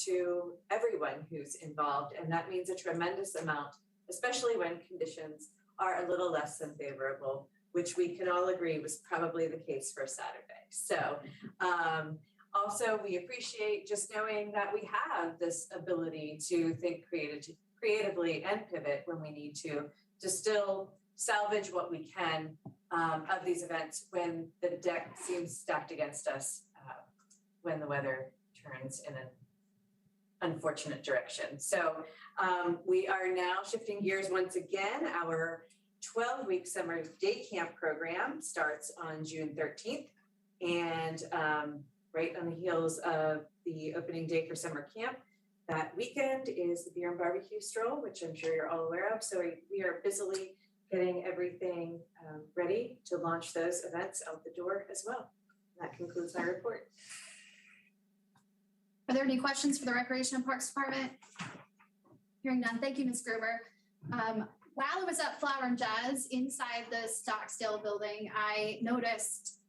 [SPEAKER 4] to everyone who's involved, and that means a tremendous amount, especially when conditions are a little less than favorable, which we can all agree was probably the case for Saturday. So also we appreciate just knowing that we have this ability to think creatively and pivot when we need to still salvage what we can of these events when the deck seems stacked against us. When the weather turns in an unfortunate direction. So we are now shifting gears once again. Our 12-week summer day camp program starts on June 13th. And right on the heels of the opening day for summer camp, that weekend is the beer and barbecue stroll, which I'm sure you're all aware of. So we are busily getting everything ready to launch those events out the door as well. That concludes my report.
[SPEAKER 10] Are there any questions for the Recreation and Parks Department? Hearing none. Thank you, Ms. Gruber. While I was at Flower and Jazz inside the Stocksdale building, I noticed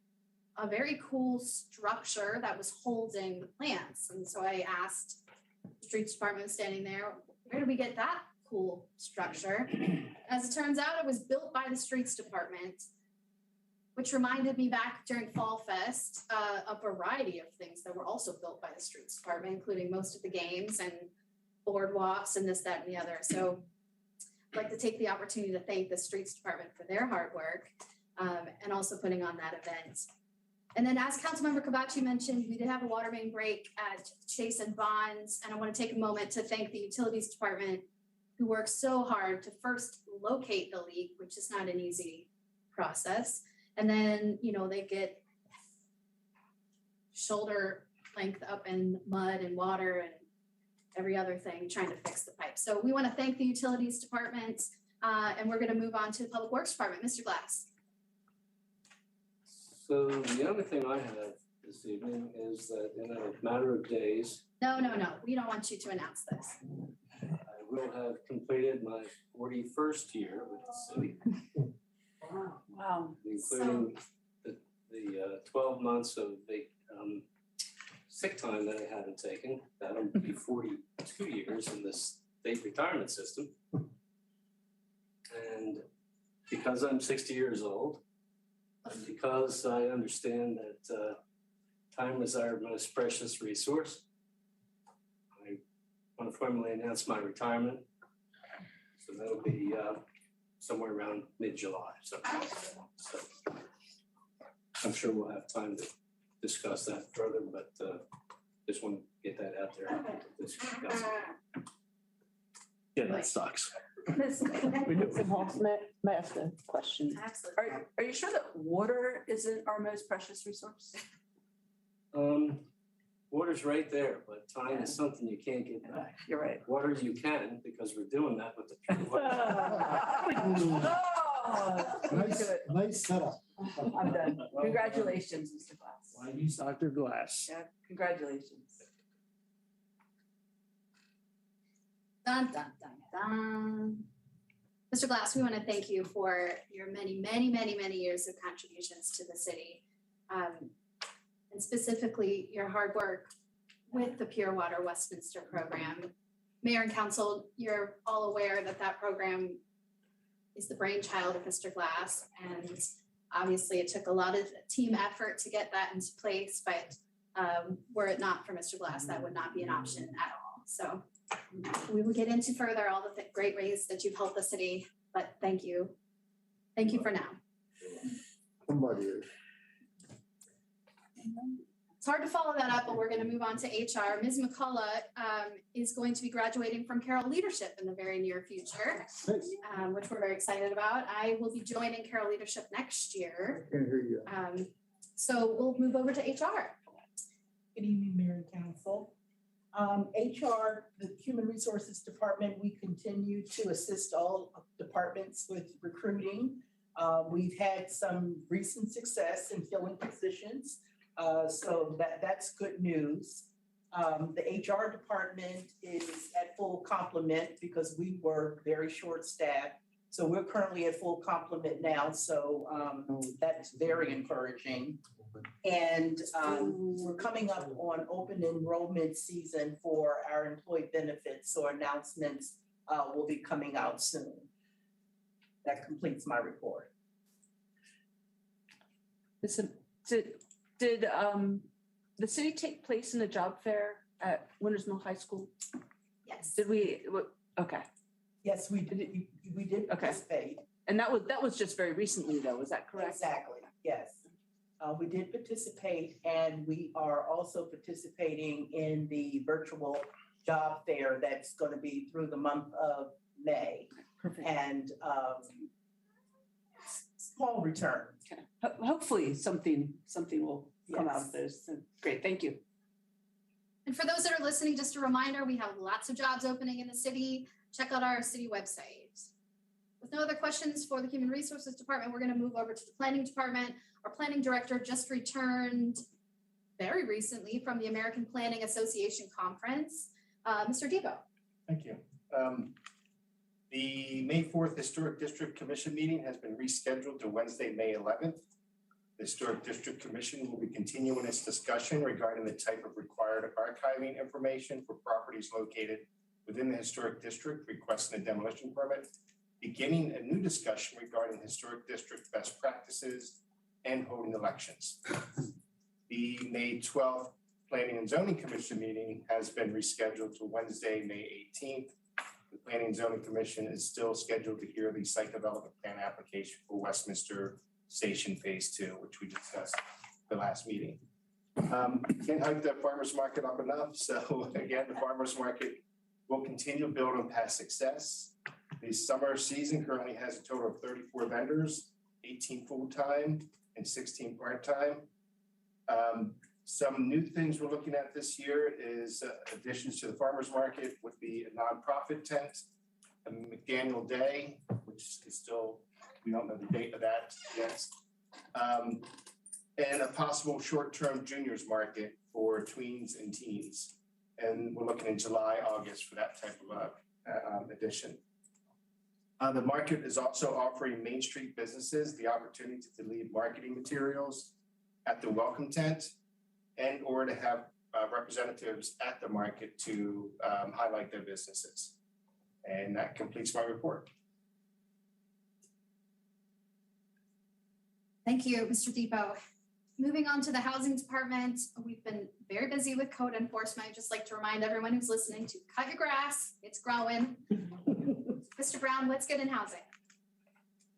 [SPEAKER 10] a very cool structure that was holding the plants. And so I asked the streets department standing there, where did we get that cool structure? As it turns out, it was built by the streets department, which reminded me back during Fall Fest, a variety of things that were also built by the streets department, including most of the games and boardwalks and this, that, and the other. So I'd like to take the opportunity to thank the streets department for their hard work and also putting on that event. And then as Councilmember Kabachi mentioned, we did have a water main break at Chase and Bonds. And I want to take a moment to thank the utilities department who worked so hard to first locate the leak, which is not an easy process. And then, you know, they get shoulder length up in mud and water and every other thing trying to fix the pipe. So we want to thank the utilities department and we're going to move on to the Public Works Department. Mr. Glass.
[SPEAKER 8] So the other thing I have this evening is that in a matter of days.
[SPEAKER 10] No. We don't want you to announce this.
[SPEAKER 8] I will have completed my 41st year with the city.
[SPEAKER 3] Wow.
[SPEAKER 8] Including the 12 months of sick time that I haven't taken. That'll be 42 years in this state retirement system. And because I'm 60 years old, and because I understand that time is our most precious resource, I want to formally announce my retirement. So that'll be somewhere around mid-July. So I'm sure we'll have time to discuss that further, but just want to get that out there.
[SPEAKER 7] Yeah, that sucks.
[SPEAKER 3] May I ask a question?
[SPEAKER 10] Absolutely.
[SPEAKER 3] Are you sure that water isn't our most precious resource?
[SPEAKER 8] Water's right there, but time is something you can't get back.
[SPEAKER 3] You're right.
[SPEAKER 8] Water you can, because we're doing that with the pure water.
[SPEAKER 1] Nice setup.
[SPEAKER 3] I'm done. Congratulations, Mr. Glass.
[SPEAKER 7] Why use Dr. Glass?
[SPEAKER 3] Yeah, congratulations.
[SPEAKER 10] Dun, dun, dun, dun. Mr. Glass, we want to thank you for your many, many, many, many years of contributions to the city. And specifically your hard work with the Pure Water Westminster program. Mayor and Council, you're all aware that that program is the brainchild of Mr. Glass. And obviously it took a lot of team effort to get that into place, but were it not for Mr. Glass, that would not be an option at all. So we will get into further all the great ways that you've helped the city, but thank you. Thank you for now.
[SPEAKER 2] Somebody.
[SPEAKER 10] It's hard to follow that up, but we're going to move on to HR. Ms. McCullough is going to be graduating from Carroll Leadership in the very near future, which we're very excited about. I will be joining Carroll Leadership next year.
[SPEAKER 2] Can't hear you.
[SPEAKER 10] So we'll move over to HR.
[SPEAKER 15] Good evening, Mayor and Council. HR, the Human Resources Department, we continue to assist all departments with recruiting. We've had some recent success in filling positions. So that's good news. The HR department is at full complement because we were very short-staffed. So we're currently at full complement now. So that's very encouraging. And we're coming up on open enrollment season for our employee benefits. So announcements will be coming out soon. That completes my report.
[SPEAKER 3] Listen, did the city take place in a job fair at Winters Mill High School?
[SPEAKER 10] Yes.
[SPEAKER 3] Did we? Okay.
[SPEAKER 15] Yes, we did. We did participate.
[SPEAKER 3] And that was just very recently, though. Is that correct?
[SPEAKER 15] Exactly. Yes. We did participate, and we are also participating in the virtual job fair that's going to be through the month of May.
[SPEAKER 3] Perfect.
[SPEAKER 15] And small return.
[SPEAKER 3] Okay. Hopefully something will come out of this. Great, thank you.
[SPEAKER 10] And for those that are listening, just a reminder, we have lots of jobs opening in the city. Check out our city website. With no other questions for the Human Resources Department, we're going to move over to the Planning Department. Our planning director just returned very recently from the American Planning Association Conference. Mr. Debo.
[SPEAKER 16] Thank you. The May 4th Historic District Commission meeting has been rescheduled to Wednesday, May 11th. The Historic District Commission will be continuing its discussion regarding the type of required archiving information for properties located within the Historic District requesting a demolition permit, beginning a new discussion regarding Historic District best practices and holding elections. The May 12th Planning and Zoning Commission meeting has been rescheduled to Wednesday, May 18th. The Planning and Zoning Commission is still scheduled to hear the site development plan application for Westminster Station Phase 2, which we discussed the last meeting. Can't hype that farmer's market up enough. So again, the farmer's market will continue to build on past success. The summer season currently has a total of 34 vendors, 18 full-time and 16 part-time. Some new things we're looking at this year is additions to the farmer's market would be a nonprofit tent, a McDaniel Day, which is still, we don't know the date of that yet, and a possible short-term juniors market for tweens and teens. And we're looking in July, August for that type of addition. The market is also offering Main Street businesses the opportunity to leave marketing materials at the welcome tent and or to have representatives at the market to highlight their businesses. And that completes my report.
[SPEAKER 10] Thank you, Mr. Depot. Moving on to the Housing Department, we've been very busy with code enforcement. I'd just like to remind everyone who's listening to cut your grass, it's growing. Mr. Brown, let's get in housing.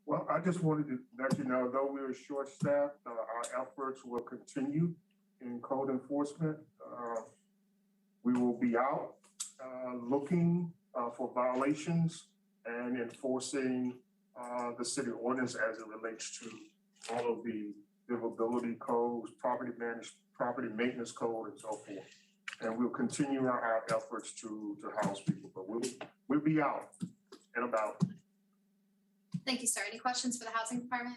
[SPEAKER 17] Well, I just wanted to let you know, though we are short-staffed, our efforts will continue in code enforcement. We will be out looking for violations and enforcing the city ordinance as it relates to all of the livability codes, property maintenance code, and so forth. And we'll continue our efforts to house people, but we'll be out and about.
[SPEAKER 10] Thank you, sir. Any questions for the Housing Department?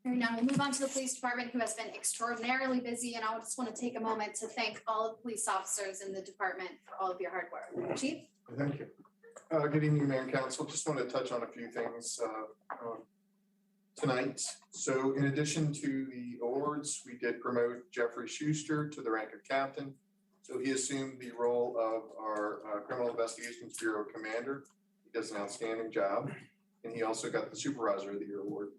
[SPEAKER 10] Hearing none, we'll move on to the Police Department, who has been extraordinarily busy, and I just want to take a moment to thank all of the police officers in the department for all of your hard work. Chief?
[SPEAKER 2] Thank you. Good evening, Mayor and Council. Just want to touch on a few things tonight. So in addition to the awards, we did promote Jeffrey Schuster to the rank of captain.
[SPEAKER 18] So he assumed the role of our Criminal Investigations Bureau Commander. He does an outstanding job. And he also got the Supervisor of the Year award.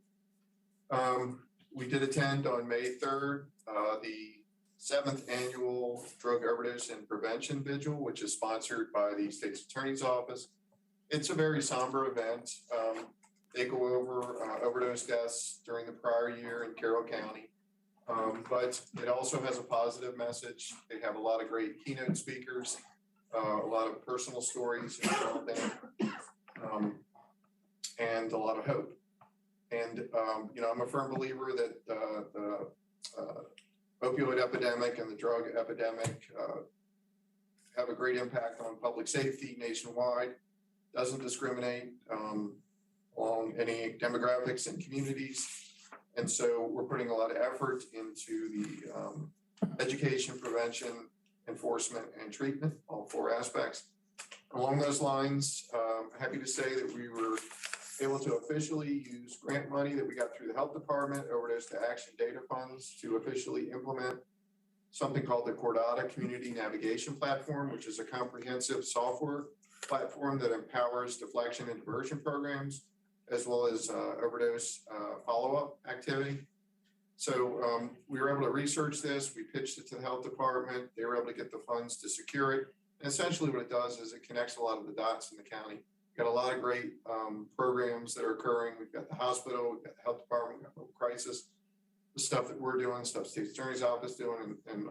[SPEAKER 18] We did attend on May 3rd, the 7th Annual Drug Overdose and Prevention Vigil, which is sponsored by the State's Attorney's Office. It's a very somber event. They go over overdose deaths during the prior year in Carroll County. But it also has a positive message. They have a lot of great keynote speakers, a lot of personal stories and a lot of hope. And, I'm a firm believer that the opioid epidemic and the drug epidemic have a great impact on public safety nationwide, doesn't discriminate along any demographics and communities. And so we're putting a lot of effort into the education, prevention, enforcement, and treatment, all 4 aspects. Along those lines, happy to say that we were able to officially use grant money that we got through the health department, overdose to action data funds, to officially implement something called the Cordata Community Navigation Platform, which is a comprehensive software platform that empowers deflection and diversion programs, as well as overdose follow-up activity. So we were able to research this. We pitched it to the health department. They were able to get the funds to secure it. And essentially what it does is it connects a lot of the dots in the county. We've got a lot of great programs that are occurring. We've got the hospital, we've got the health department, we've got local crisis, the stuff that we're doing, stuff State's Attorney's Office doing, and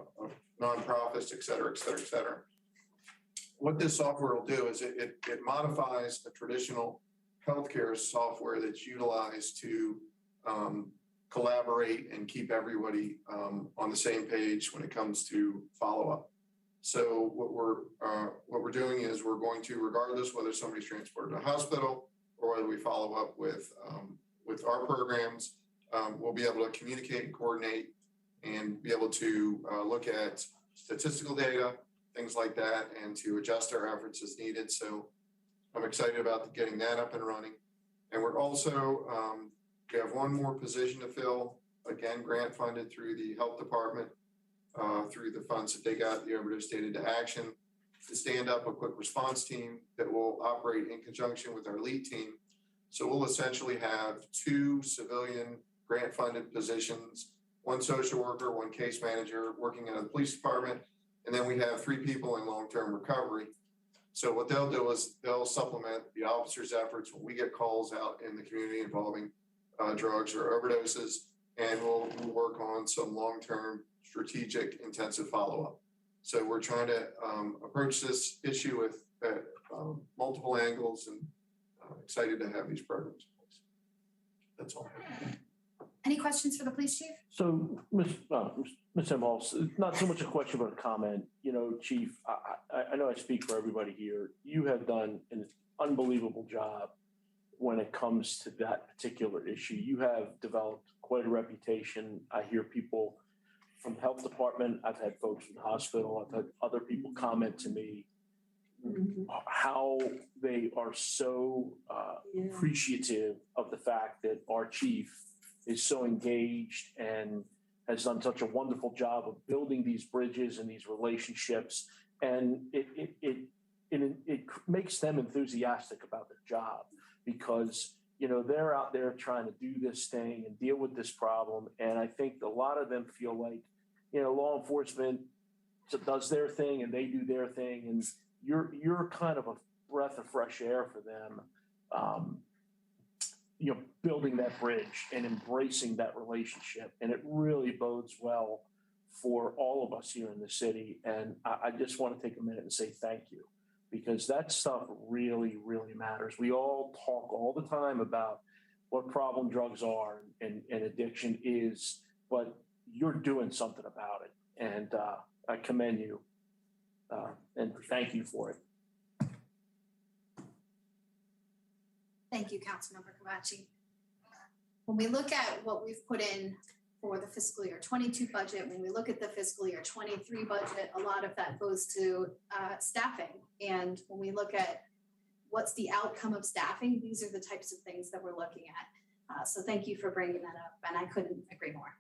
[SPEAKER 18] nonprofits, et cetera, et cetera, et cetera. What this software will do is it modifies a traditional healthcare software that's utilized to collaborate and keep everybody on the same page when it comes to follow-up. So what we're doing is we're going to, regardless whether somebody's transported to a hospital or whether we follow up with our programs, we'll be able to communicate and coordinate and be able to look at statistical data, things like that, and to adjust our efforts as needed. So I'm excited about getting that up and running. And we're also, we have one more position to fill, again, grant funded through the health department, through the funds that they got, the overdose data to action, to stand up a quick response team that will operate in conjunction with our lead team. So we'll essentially have 2 civilian grant funded positions, 1 social worker, 1 case manager working in the police department, and then we have 3 people in long-term recovery. So what they'll do is they'll supplement the officers' efforts when we get calls out in the community involving drugs or overdoses, and we'll work on some long-term strategic intensive follow-up. So we're trying to approach this issue with multiple angles, and excited to have these programs in place. That's all.
[SPEAKER 10] Any questions for the police chief?
[SPEAKER 7] So, Ms. Imhoff, not so much a question, but a comment. Chief, I know I speak for everybody here. You have done an unbelievable job when it comes to that particular issue. You have developed quite a reputation. I hear people from health department. I've had folks from the hospital. I've had other people comment to me how they are so appreciative of the fact that our chief is so engaged and has done such a wonderful job of building these bridges and these relationships. And it makes them enthusiastic about their job because, they're out there trying to do this thing and deal with this problem. And I think a lot of them feel like, law enforcement does their thing and they do their thing. And you're kind of a breath of fresh air for them. Building that bridge and embracing that relationship. And it really bodes well for all of us here in the city. And I just want to take a minute and say thank you, because that stuff really, really matters. We all talk all the time about what problem drugs are and addiction is, but you're doing something about it. And I commend you and thank you for it.
[SPEAKER 10] Thank you, Councilmember Kavachi. When we look at what we've put in for the fiscal year 22 budget, when we look at the fiscal year 23 budget, a lot of that goes to staffing. And when we look at what's the outcome of staffing, these are the types of things that we're looking at. So thank you for bringing that up, and I couldn't agree more.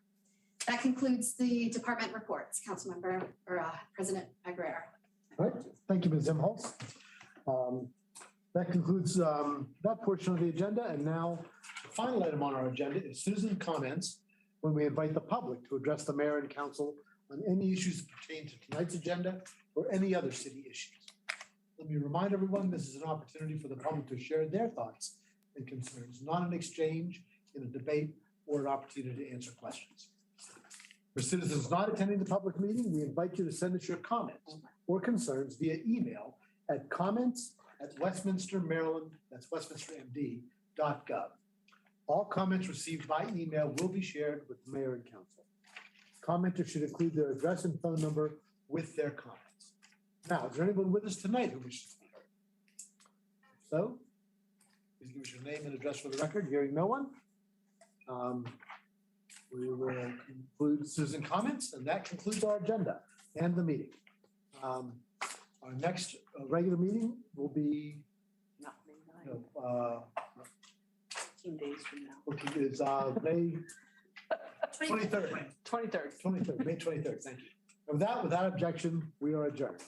[SPEAKER 10] That concludes the department reports, Councilmember or President Aguirre.
[SPEAKER 1] All right, thank you, Ms. Imholz. That concludes that portion of the agenda. And now the final item on our agenda is citizen comments when we invite the public to address the mayor and council on any issues that pertain to tonight's agenda or any other city issues. Let me remind everyone, this is an opportunity for the public to share their thoughts and concerns, not an exchange in a debate or an opportunity to answer questions. For citizens not attending the public meeting, we invite you to send us your comments or concerns via email at comments@Westminster, Maryland, that's westminstermd.gov. All comments received by email will be shared with the mayor and council. Commenters should include their address and phone number with their comments. Now, is there anyone with us tonight who wishes to be heard? If so, please give us your name and address for the record. Hearing no one. We will conclude citizen comments, and that concludes our agenda and the meeting. Our next regular meeting will be
[SPEAKER 3] Not May 9th, 15 days from now.
[SPEAKER 1] which is May 23rd.
[SPEAKER 3] 23rd.
[SPEAKER 1] 23rd, May 23rd, thank you. And with that, without objection, we are adjourned.